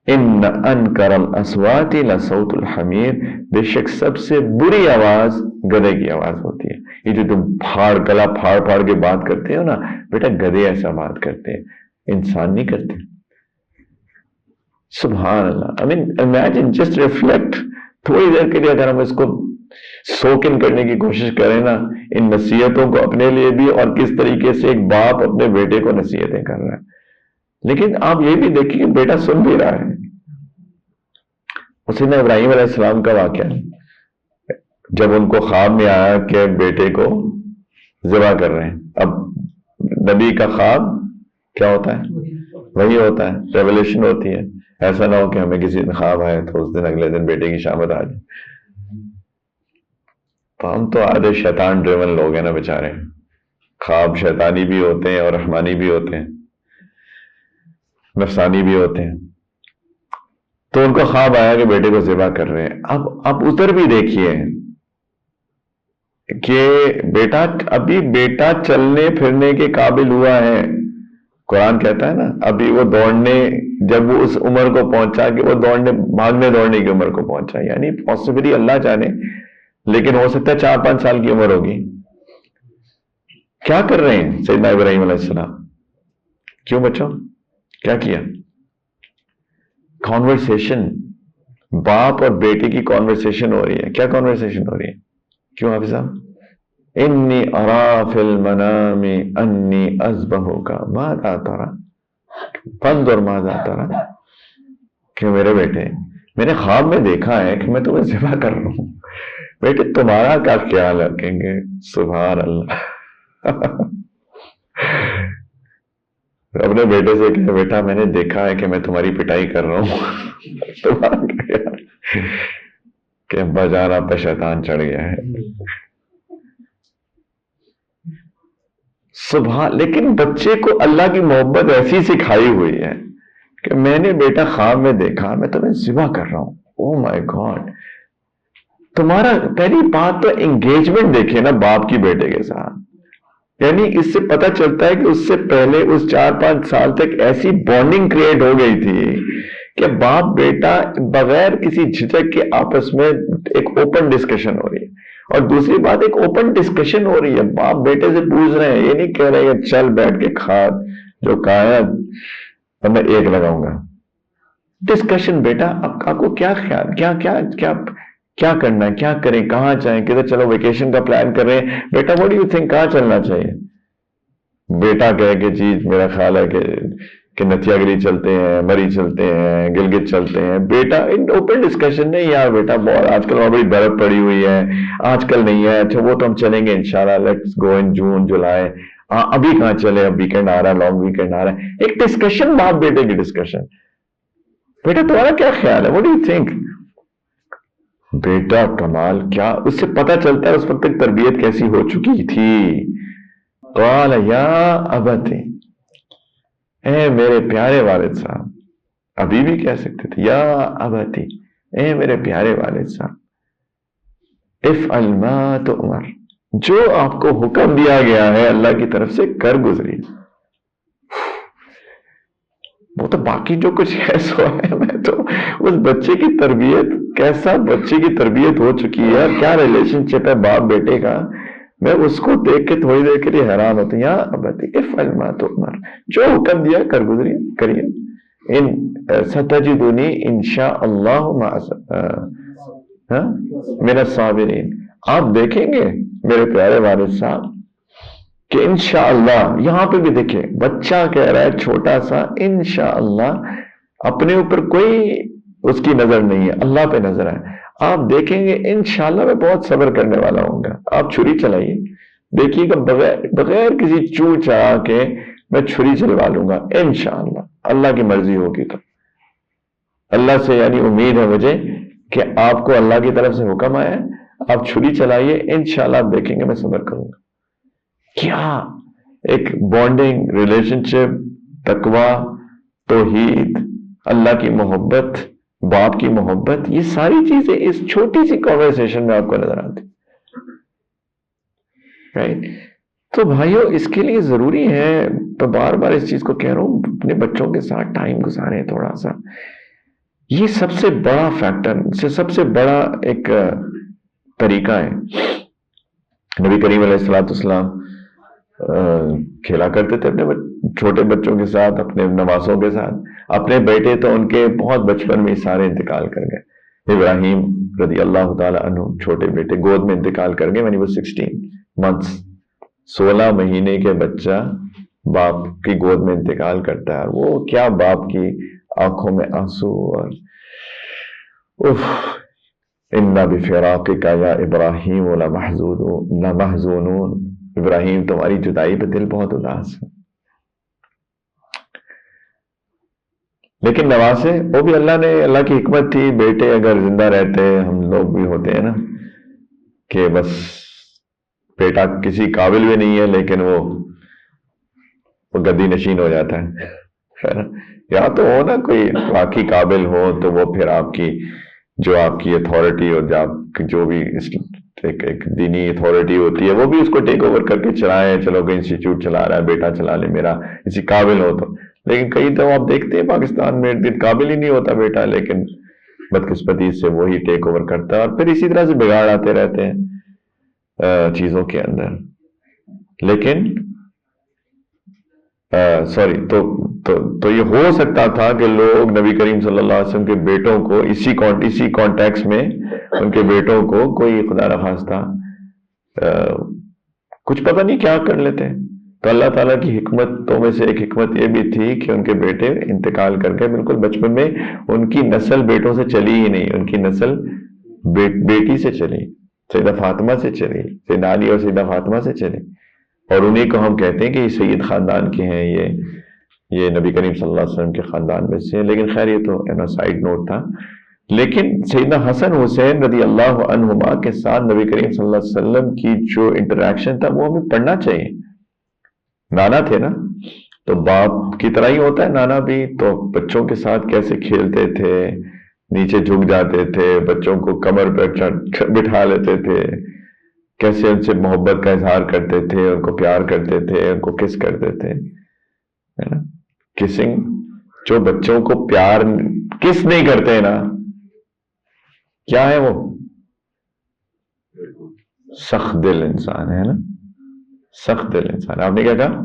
ان انکر الاصوات لصوت الحمیر, بے شک سب سے بری آواز گدھے کی آواز ہوتی ہے. یہ جو تم گلا پھاڑ پھاڑ کے بات کرتے ہو نا بیٹا, گدھے ایسا بات کرتے ہیں, انسان نہیں کرتے. سبحان اللہ. I mean, imagine, just reflect. تھوڑی دیر کے لیے اگر ہم اس کو سوک ان کرنے کی کوشش کریں نا, ان نصیحتوں کو اپنے لیے بھی, اور کس طریقے سے ایک باپ اپنے بیٹے کو نصیحتیں کر رہا ہے. لیکن آپ یہ بھی دیکھیں کہ بیٹا سن بھی رہا ہے. سیدنا ابراہیم علیہ السلام کا واقعہ, جب ان کو خواب میں آیا کہ بیٹے کو ذبح کر رہے ہیں. اب نبی کا خواب کیا ہوتا ہے, وہی ہوتا ہے, ریولیشن ہوتی ہے. ایسا نہ ہو کہ ہمیں کسی دن خواب آئے تو اس دن اگلے دن بیٹے کی شامت آ جائے. تو ہم تو آدھے شیطان ڈریون لوگ ہیں نا بیچارے, خواب شیطانی بھی ہوتے ہیں اور رحمانی بھی ہوتے ہیں, نفسانی بھی ہوتے ہیں. تو ان کو خواب آیا کہ بیٹے کو ذبح کر رہے ہیں. اب ادھر بھی دیکھیے کہ بیٹا چلنے پھرنے کے قابل ہوا ہے. قرآن کہتا ہے نا, ابھی وہ دوڑنے, جب وہ اس عمر کو پہنچا کہ وہ بھاگنے دوڑنے کی عمر کو پہنچا, یعنی پاسبلی اللہ جانے, لیکن ہو سکتا ہے 4-5 سال کی عمر ہوگی. کیا کر رہے ہیں سیدنا ابراہیم علیہ السلام؟ کیوں بچوں کیا کیا؟ کانورسیشن, باپ اور بیٹے کی کانورسیشن ہو رہی ہے. کیا کانورسیشن ہو رہی ہے؟ کیوں حافظ صاحب؟ انی ارا فی المنام انی اذبحک ماذا تری فانظر ماذا تری, کہ میرے بیٹے میں نے خواب میں دیکھا ہے کہ میں تمہیں ذبح کر رہا ہوں, بیٹے تمہارا کیا خیال رکھیں گے. سبحان اللہ. اپنے بیٹے سے کہ بیٹا میں نے دیکھا ہے کہ میں تمہاری پٹائی کر رہا ہوں, تمہارا کیا خیال, کہ ابا جان آپ پہ شیطان چڑھ گیا ہے. سبحان. لیکن بچے کو اللہ کی محبت ایسی سکھائی ہوئی ہے کہ میں نے بیٹا خواب میں دیکھا میں تمہیں ذبح کر رہا ہوں. او مائی گاڈ. تمہارا پہلی بات تو انگیجمنٹ دیکھیے نا باپ کی بیٹے کے ساتھ. یعنی اس سے پتہ چلتا ہے کہ اس سے پہلے اس 4-5 سال تک ایسی بانڈنگ کریٹ ہو گئی تھی کہ باپ بیٹا بغیر کسی جھجک کے آپس میں ایک اوپن ڈسکشن ہو رہی ہے. اور دوسری بات ایک اوپن ڈسکشن ہو رہی ہے, باپ بیٹے سے پوچھ رہے ہیں, یہ نہیں کہہ رہے کہ چل بیٹھ کے کھا جو کہا ہے تو میں ایک لگاؤں گا. ڈسکشن بیٹا آپ کو کیا خیال, کیا کیا کیا کیا کرنا ہے, کیا کریں, کہاں جائیں, کدھر چلو ویکیشن کا پلان کر رہے ہیں بیٹا, واٹ ڈو یو تھنک کہاں چلنا چاہیے. بیٹا کہے کہ جی میرا خیال ہے کہ نتیا گری چلتے ہیں, مری چلتے ہیں, گلگت چلتے ہیں. بیٹا اوپن ڈسکشن نہیں یار بیٹا بہت آج کل وہاں بڑی برف پڑی ہوئی ہے, آج کل نہیں ہے, اچھا وہ تو ہم چلیں گے انشاءاللہ, لیٹس گو ان جون جولائی. ابھی کہاں چلے, اب ویکینڈ آ رہا ہے, لانگ ویکینڈ آ رہا ہے. ایک ڈسکشن باپ بیٹے کی ڈسکشن. بیٹا تمہارا کیا خیال ہے, واٹ ڈو یو تھنک. بیٹا کمال, کیا اس سے پتہ چلتا ہے اس وقت تک تربیت کیسی ہو چکی تھی. قال یا ابتی, اے میرے پیارے والد صاحب, ابھی بھی کہہ سکتے تھے یا ابتی, اے میرے پیارے والد صاحب, افعل ما تؤمر, جو آپ کو حکم دیا گیا ہے اللہ کی طرف سے کر گزری. وہ تو باقی جو کچھ ہے سو ہے. میں تو اس بچے کی تربیت, کیسا بچے کی تربیت ہو چکی ہے, کیا ریلیشن شپ ہے باپ بیٹے کا, میں اس کو دیکھ کے تھوڑی دیر کے لیے حیران ہوتا ہوں. یا ابتی افعل ما تؤمر, جو حکم دیا کر گزری کریے. ان ستجدنی انشاء اللہ من الصابرین, آپ دیکھیں گے میرے پیارے والد صاحب کہ انشاءاللہ, یہاں پہ بھی دیکھیں بچہ کہہ رہا ہے چھوٹا سا, انشاءاللہ, اپنے اوپر کوئی اس کی نظر نہیں ہے, اللہ پہ نظر ہے. آپ دیکھیں گے انشاءاللہ میں بہت صبر کرنے والا ہوں گا. آپ چھری چلائیے, دیکھیے گا بغیر کسی چو چڑھا کے میں چھری چلوا لوں گا انشاءاللہ, اللہ کی مرضی ہوگی تو. اللہ سے یعنی امید ہے مجھے کہ آپ کو اللہ کی طرف سے حکم آیا ہے, آپ چھری چلائیے, انشاءاللہ آپ دیکھیں گے میں صبر کروں گا. کیا ایک بانڈنگ, ریلیشن شپ, تقوی, توحید, اللہ کی محبت, باپ کی محبت, یہ ساری چیزیں اس چھوٹی سی کنورسیشن میں آپ کو نظر آتی. رائٹ. تو بھائیو اس کے لیے ضروری ہے, تو بار بار اس چیز کو کہہ رہا ہوں, اپنے بچوں کے ساتھ ٹائم گزاریں تھوڑا سا. یہ سب سے بڑا فیکٹر, سب سے بڑا ایک طریقہ ہے. نبی کریم علیہ السلام کھیلا کرتے تھے اپنے چھوٹے بچوں کے ساتھ, اپنے نواسوں کے ساتھ. اپنے بیٹے تو ان کے بہت بچپن میں سارے انتقال کر گئے. ابراہیم رضی اللہ تعالی عنہ چھوٹے بیٹے گود میں انتقال کر گئے when he was 16 months. 16 مہینے کے بچہ باپ کی گود میں انتقال کرتا ہے. وہ کیا باپ کی آنکھوں میں آنسو, اور اِنَّا بِفِرَاقِكَ يَا إِبْرَاهِيمُ لَمَحْزُونُونَ, ابراہیم تمہاری جدائی پہ دل بہت اداس ہے. لیکن نواسے, وہ بھی اللہ نے, اللہ کی حکمت تھی, بیٹے اگر زندہ رہتے, ہم لوگ بھی ہوتے ہیں نا کہ بس بیٹا کسی قابل بھی نہیں ہے لیکن وہ گدی نشین ہو جاتا ہے. یا تو ہو نا کوئی واقعی قابل ہو تو وہ پھر آپ کی جو آپ کی اتھارٹی اور جو بھی ایک دینی اتھارٹی ہوتی ہے وہ بھی اس کو ٹیک اوور کر کے چلائے. چلو کہ انسٹیٹیوٹ چلا رہا ہے, بیٹا چلا لے میرا, کسی قابل ہو تو. لیکن کئی تو آپ دیکھتے ہیں پاکستان میں قابل ہی نہیں ہوتا بیٹا, لیکن بدقسمتی سے وہی ٹیک اوور کرتا ہے, اور پھر اسی طرح سے بگاڑ آتے رہتے ہیں چیزوں کے اندر. لیکن تو یہ ہو سکتا تھا کہ لوگ نبی کریم صلی اللہ علیہ وسلم کے بیٹوں کو اسی کانٹیکس میں ان کے بیٹوں کو کوئی خدا نخواستہ کچھ پتہ نہیں کیا کر لیتے. تو اللہ تعالیٰ کی حکمتوں میں سے ایک حکمت یہ بھی تھی کہ ان کے بیٹے انتقال کر گئے بالکل بچپن میں. ان کی نسل بیٹوں سے چلی ہی نہیں, ان کی نسل بیٹی سے چلی, سیدہ فاطمہ سے چلی, سیدہ علی اور سیدہ فاطمہ سے چلی. اور انہیں کو ہم کہتے ہیں کہ یہ سید خاندان کے ہیں, یہ نبی کریم صلی اللہ علیہ وسلم کے خاندان میں سے ہیں. لیکن خیر یہ تو سائیڈ نوٹ تھا. لیکن سیدنا حسن حسین رضی اللہ عنہما کے ساتھ نبی کریم صلی اللہ علیہ وسلم کی جو انٹریکشن تھا وہ ہمیں پڑھنا چاہیے. نانا تھے نا، تو باپ کی طرح ہی ہوتا ہے نانا بھی، تو بچوں کے ساتھ کیسے کھیلتے تھے، نیچے جھک جاتے تھے، بچوں کو کمر پہ بٹھا لیتے تھے، کیسے ان سے محبت کا اظہار کرتے تھے، ان کو پیار کرتے تھے، ان کو کس کرتے تھے، ہے نا؟ کسنگ، جو بچوں کو پیار کس نہیں کرتے نا، کیا ہے وہ؟ سخت دل انسان ہے نا، سخت دل انسان. آپ نے کیا کہا؟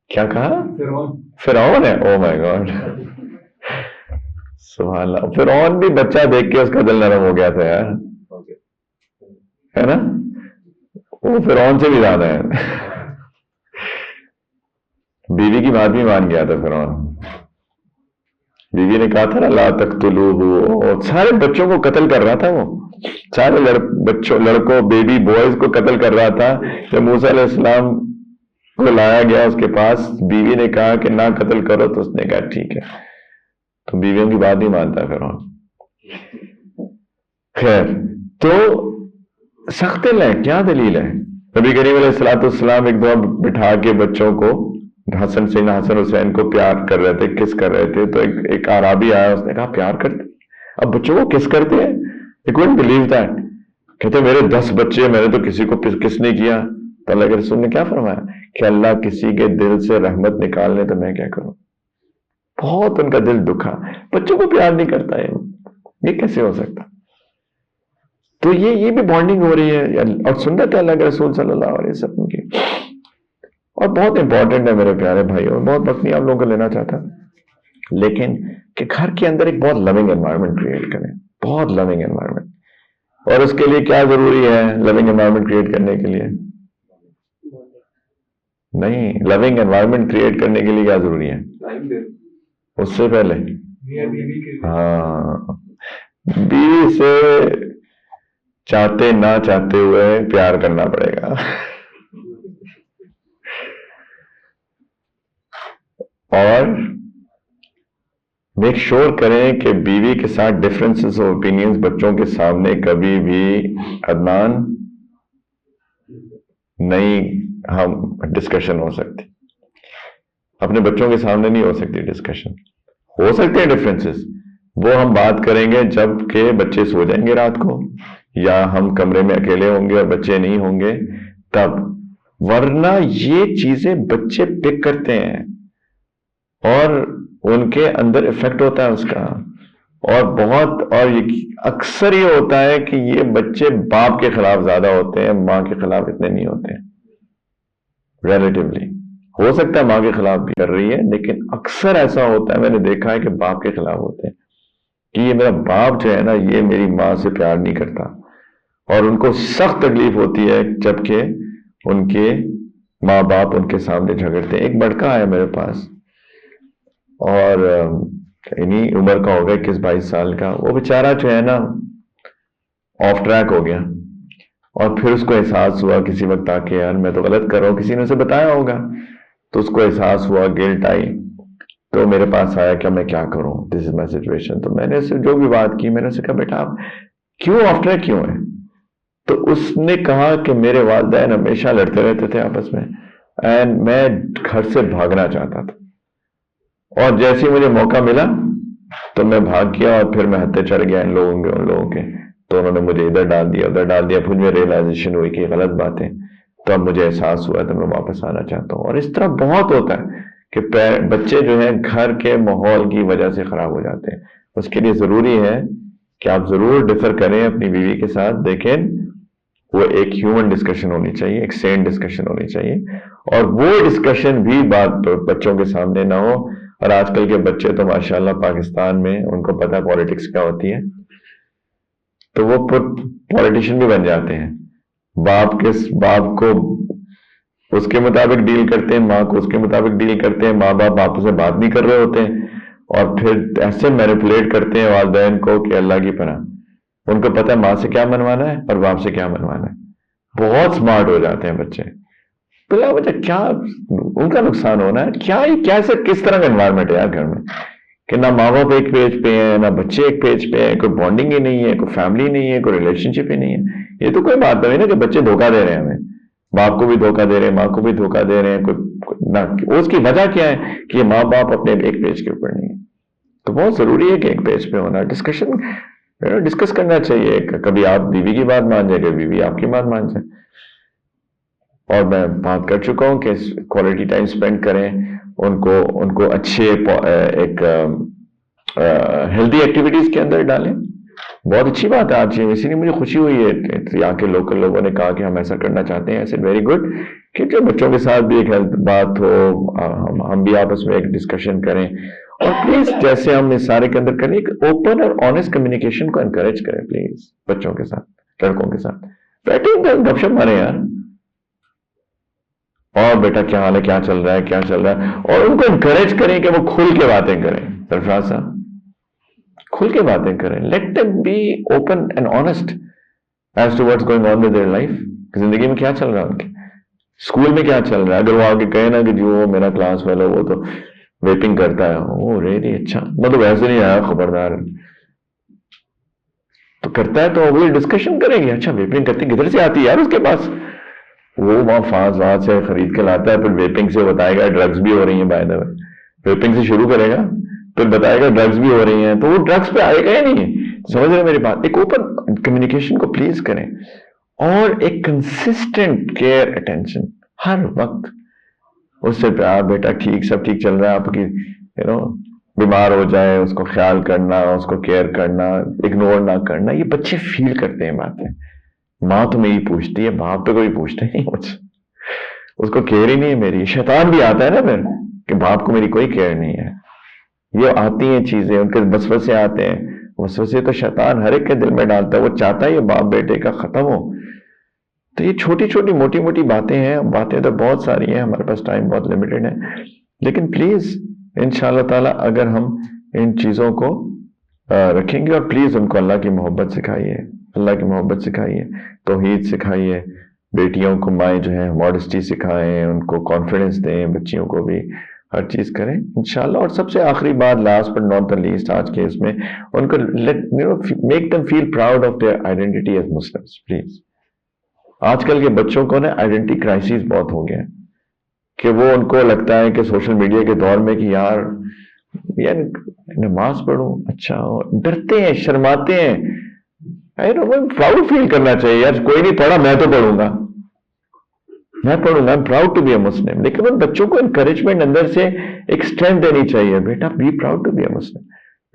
کیا کہا؟ فرعون ہے. او مائی گاڈ، سبحان اللہ. فرعون بھی بچہ دیکھ کے اس کا دل نرم ہو گیا تھا یار، ہے نا؟ وہ فرعون سے بھی زیادہ ہے. بیوی کی بات بھی مان گیا تھا فرعون. بیوی نے کہا تھا نا لا تقتلوہ، اور سارے بچوں کو قتل کر رہا تھا، وہ سارے لڑکوں بیبی بوائز کو قتل کر رہا تھا. جب موسیٰ علیہ السلام کو لایا گیا اس کے پاس، بیوی نے کہا کہ نہ قتل کرو، تو اس نے کہا ٹھیک ہے. تو بیویوں کی بات نہیں مانتا فرعون. خیر، تو سخت دل ہے، کیا دلیل ہے؟ نبی کریم علیہ الصلوۃ والسلام ایک دفعہ بٹھا کے بچوں کو، سیدنا حسن حسین کو پیار کر رہے تھے، کس کر رہے تھے، تو ایک اعرابی آیا، اس نے کہا پیار کرتے؟ اب بچوں کو کس کرتے ہیں؟ They couldn't believe that. کہتے میرے 10 بچے، میں نے تو کسی کو کس نہیں کیا. تو اللہ کے رسول نے کیا فرمایا کہ اللہ کسی کے دل سے رحمت نکال لے تو میں کیا کروں. بہت ان کا دل دکھا، بچوں کو پیار نہیں کرتا ہے، یہ کیسے ہو سکتا؟ تو یہ بھی بانڈنگ ہو رہی ہے، اور سنت ہے اللہ کے رسول صلی اللہ علیہ وسلم کی. اور بہت امپورٹنٹ ہے میرے پیارے بھائیوں، بہت وقت نہیں آپ لوگوں کو لینا چاہتا، لیکن کہ گھر کے اندر ایک بہت لوننگ انوائرمنٹ کریٹ کریں، بہت لوننگ انوائرمنٹ. اور اس کے لیے کیا ضروری ہے لوننگ انوائرمنٹ کریٹ کرنے کے لیے؟ نہیں، لوننگ انوائرمنٹ کریٹ کرنے کے لیے کیا ضروری ہے؟ اس سے پہلے ہاں، بیوی سے چاہتے نہ چاہتے ہوئے پیار کرنا پڑے گا. اور میک شور کریں کہ بیوی کے ساتھ ڈفرینسز آف اوپینینز بچوں کے سامنے کبھی بھی عدنان نہیں ہم ڈسکشن ہو سکتی، اپنے بچوں کے سامنے نہیں ہو سکتی ڈسکشن. ہو سکتے ہیں ڈفرینسز، وہ ہم بات کریں گے جب کہ بچے سو جائیں گے رات کو، یا ہم کمرے میں اکیلے ہوں گے اور بچے نہیں ہوں گے تب. ورنہ یہ چیزیں بچے پک کرتے ہیں اور ان کے اندر افیکٹ ہوتا ہے اس کا. اور اکثر یہ ہوتا ہے کہ یہ بچے باپ کے خلاف زیادہ ہوتے ہیں، ماں کے خلاف اتنے نہیں ہوتے ریلیٹیولی. ہو سکتا ہے ماں کے خلاف بھی کر رہی ہے، لیکن اکثر ایسا ہوتا ہے، میں نے دیکھا ہے کہ باپ کے خلاف ہوتے ہیں کہ یہ میرا باپ جو ہے نا، یہ میری ماں سے پیار نہیں کرتا. اور ان کو سخت تکلیف ہوتی ہے جبکہ ان کے ماں باپ ان کے سامنے جھگڑتے ہیں. ایک لڑکا ہے میرے پاس، اور انہی عمر کا ہوگا 21-22 سال کا. وہ بیچارہ جو ہے نا آف ٹریک ہو گیا، اور پھر اس کو احساس ہوا کسی وقت آ کے یار میں تو غلط کر رہا ہوں، کسی نے اسے بتایا ہوگا، تو اس کو احساس ہوا، گلٹ آئی، تو میرے پاس آیا کہ میں کیا کروں، دس از مائی سچویشن. تو میں نے اسے جو بھی بات کی، میں نے اسے کہا بیٹا آپ کیوں آف ٹریک کیوں ہے؟ تو اس نے کہا کہ میرے والدین ہمیشہ لڑتے رہتے تھے آپس میں، اینڈ میں گھر سے بھاگنا چاہتا تھا، اور جیسے مجھے موقع ملا تو میں بھاگ گیا، اور پھر میں ہتھے چڑھ گیا ان لوگوں کے. تو انہوں نے مجھے ادھر ڈال دیا ادھر ڈال دیا، پھر مجھے ریئلائزیشن ہوئی کہ غلط بات ہے، تو اب مجھے احساس ہوا تو میں واپس آنا چاہتا ہوں. اور اس طرح بہت ہوتا ہے کہ بچے جو ہیں گھر کے ماحول کی وجہ سے خراب ہو جاتے ہیں. اس کے لیے ضروری ہے کہ آپ ضرور ڈفر کریں اپنی بیوی کے ساتھ، لیکن وہ ایک ہیومن ڈسکشن ہونی چاہیے، ایک سین ڈسکشن ہونی چاہیے، اور وہ ڈسکشن بھی بات بچوں کے سامنے نہ ہو. اور آج کل کے بچے تو ماشاءاللہ پاکستان میں ان کو پتہ پالیٹکس کیا ہوتی ہے، تو وہ پولیٹیشین بھی بن جاتے ہیں. باپ کو اس کے مطابق ڈیل کرتے ہیں، ماں کو اس کے مطابق ڈیل کرتے ہیں، ماں باپ آپس میں بات نہیں کر رہے ہوتے ہیں، اور پھر ایسے مینیپولیٹ کرتے ہیں والدین کو کہ اللہ کی پناہ. ان کو پتہ ہے ماں سے کیا منوانا ہے اور باپ سے کیا منوانا ہے. بہت سمارٹ ہو جاتے ہیں بچے. بلا وجہ کیا ان کا نقصان ہونا ہے؟ کیسے کس طرح کا انوائرمنٹ ہے یار گھر میں کہ نہ ماں باپ ایک پیج پہ ہیں، نہ بچے ایک پیج پہ ہیں، کوئی بانڈنگ ہی نہیں ہے، کوئی فیملی نہیں ہے، کوئی ریلیشن شپ ہی نہیں ہے. یہ تو کوئی بات نہیں نا کہ بچے دھوکہ دے رہے ہیں ہمیں. باپ کو بھی دھوکہ دے رہے ہیں، ماں کو بھی دھوکہ دے رہے ہیں، اس کی وجہ کیا ہے کہ یہ ماں باپ اپنے ایک پیج کے اوپر نہیں ہے. تو بہت ضروری ہے کہ ایک پیج پہ ہونا، ڈسکس کرنا چاہیے. کبھی آپ بیوی کی بات مان جائیں، کبھی بیوی آپ کی بات مان جائے. اور میں بات کر چکا ہوں کہ کوالٹی ٹائم سپینڈ کریں، ان کو اچھے ایک ہیلدی ایکٹیویٹیز کے اندر ڈالیں. بہت اچھی بات ہے آج، اسی لیے مجھے خوشی ہوئی ہے یہاں کے لوکل لوگوں نے کہا کہ ہم ایسا کرنا چاہتے ہیں. ایسے ویری گڈ، کیونکہ بچوں کے ساتھ بھی ایک بات ہو، ہم بھی آپس میں ایک ڈسکشن کریں. اور پلیز جیسے ہم اس سارے کے اندر کریں، ایک اوپن اور آنےسٹ کمیونیکیشن کو انکریج کریں پلیز. بچوں کے ساتھ، لڑکوں کے ساتھ بیٹھے گپ شپ مارے یار، اور بیٹا کیا حال ہے، کیا چل رہا ہے، کیا چل رہا ہے. اور ان کو انکریج کریں کہ وہ کھل کے باتیں کریں. سرفراز صاحب کھل کے باتیں کریں. Let them be open and honest as to what's going on with their life. زندگی میں کیا چل رہا ہے ان کے، اسکول میں کیا چل رہا ہے. اگر وہ آگے کہے نا کہ جو میرا کلاس فیلو وہ تو ویپنگ کرتا ہے، او ریلی اچھا، میں تو ویسے نہیں آیا، خبردار. تو کرتا ہے تو وہی ڈسکشن کریں گے. اچھا ویپنگ کرتی کدھر سے آتی ہے یار اس کے پاس؟ وہ وہاں فاس سے خرید کے لاتا ہے، پھر ویپنگ سے بتائے گا ڈرگز بھی ہو رہی ہیں. بائی دا وے ویپنگ سے شروع کرے گا، پھر بتائے گا ڈرگز بھی ہو رہی ہیں، تو وہ ڈرگز پہ آئے گا ہی نہیں. سمجھ رہے میری بات؟ ایک اوپن کمیونیکیشن کو پلیز کریں، اور ایک کنسسٹنٹ کیئر اٹینشن ہر وقت. اس سے پیار، بیٹا ٹھیک، سب ٹھیک چل رہا ہے آپ کی، بیمار ہو جائے اس کو خیال کرنا، اس کو کیئر کرنا، اگنور نہ کرنا. یہ بچے فیل کرتے ہیں باتیں. ماں تو میری پوچھتی ہے، باپ تو کوئی پوچھتے نہیں مجھ سے، اس کو کیئر ہی نہیں ہے میری. شیطان بھی آتا ہے نا پھر کہ باپ کو میری کوئی کیئر نہیں ہے. یہ آتی ہیں چیزیں، ان کے وسوسے آتے ہیں. وسوسے تو شیطان ہر ایک کے دل میں ڈالتا ہے، وہ چاہتا ہے یہ باپ بیٹے کا ختم ہو. تو یہ چھوٹی چھوٹی موٹی موٹی باتیں ہیں. باتیں تو بہت ساری ہیں، ہمارے پاس ٹائم بہت لمیٹڈ ہے، لیکن پلیز انشاءاللہ تعالی اگر ہم ان چیزوں کو رکھیں گے، اور پلیز ان کو اللہ کی محبت سکھائیے، اللہ کی محبت سکھائیے، توحید سکھائیے. بیٹیوں کو مائیں جو ہیں ماڈسٹی سکھائیں، ان کو کانفیڈنس دیں، بچیوں کو بھی ہر چیز کریں انشاءاللہ. اور سب سے آخری بات، last but not the least, آج کے اس میں ان کو make them feel proud of their identity as Muslims please. آج کل کے بچوں کو نا آئیڈینٹی کرائسس بہت ہو گیا، کہ وہ ان کو لگتا ہے کہ سوشل میڈیا کے دور میں کہ یار نماز پڑھوں، اچھا، ڈرتے ہیں، شرماتے ہیں. پراؤڈ فیل کرنا چاہیے یار، کوئی نہیں پڑھا میں تو پڑھوں گا، میں پڑھوں گا، پراؤڈ ٹو بی اے مسلم. لیکن ان بچوں کو انکریجمنٹ اندر سے ایک اسٹرینتھ دینی چاہیے، بیٹا be proud to be a Muslim,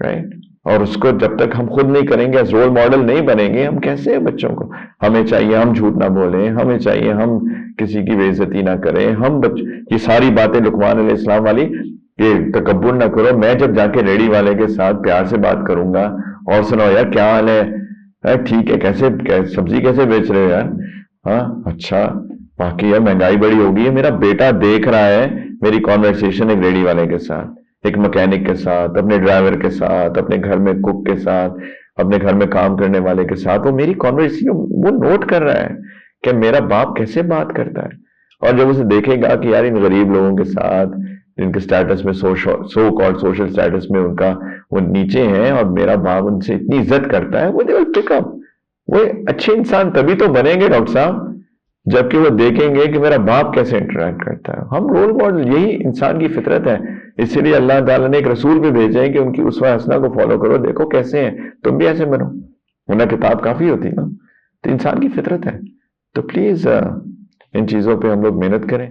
right. اور اس کو جب تک ہم خود نہیں کریں گے، رول ماڈل نہیں بنیں گے، ہم کیسے ہیں بچوں کو؟ ہمیں چاہیے ہم جھوٹ نہ بولیں، ہمیں چاہیے ہم کسی کی بے عزتی نہ کریں. یہ ساری باتیں لقمان علیہ السلام والی، یہ تکبر نہ کرو. میں جب جا کے ریڑی والے کے ساتھ پیار سے بات کروں گا، اور سنو یار کیا حال ہے، ٹھیک ہے، کیسے سبزی کیسے بیچ رہے ہو یار، ہاں اچھا، باقی یار مہنگائی بڑی ہو گئی ہے. میرا بیٹا دیکھ رہا ہے میری کانورسیشن ایک ریڑی والے کے ساتھ، ایک مکینک کے ساتھ، اپنے ڈرائیور کے ساتھ، اپنے گھر میں کوک کے ساتھ، اپنے گھر میں کام کرنے والے کے ساتھ. وہ میری کانورسیشن وہ نوٹ کر رہا ہے کہ میرا باپ کیسے بات کرتا ہے. اور جب اسے دیکھے گا کہ یار ان غریب لوگوں کے ساتھ، جن کے سٹیٹس میں سو کالڈ سوشل سٹیٹس میں ان کا وہ نیچے ہیں، اور میرا باپ ان سے اتنی عزت کرتا ہے، وہ دے ول پک اپ. وہ اچھے انسان تبھی تو بنیں گے ڈاکٹر صاحب جبکہ وہ دیکھیں گے کہ میرا باپ کیسے انٹریکٹ کرتا ہے. ہم رول ماڈل، یہی انسان کی فطرت ہے. اسی لیے اللہ تعالیٰ نے ایک رسول بھی بھیجا ہے کہ ان کی اسوہ حسنہ کو فالو کرو، دیکھو کیسے ہیں، تم بھی ایسے بنو. ورنہ کتاب کافی ہوتی نا. تو انسان کی فطرت ہے. تو پلیز ان چیزوں پہ ہم لوگ محنت کریں.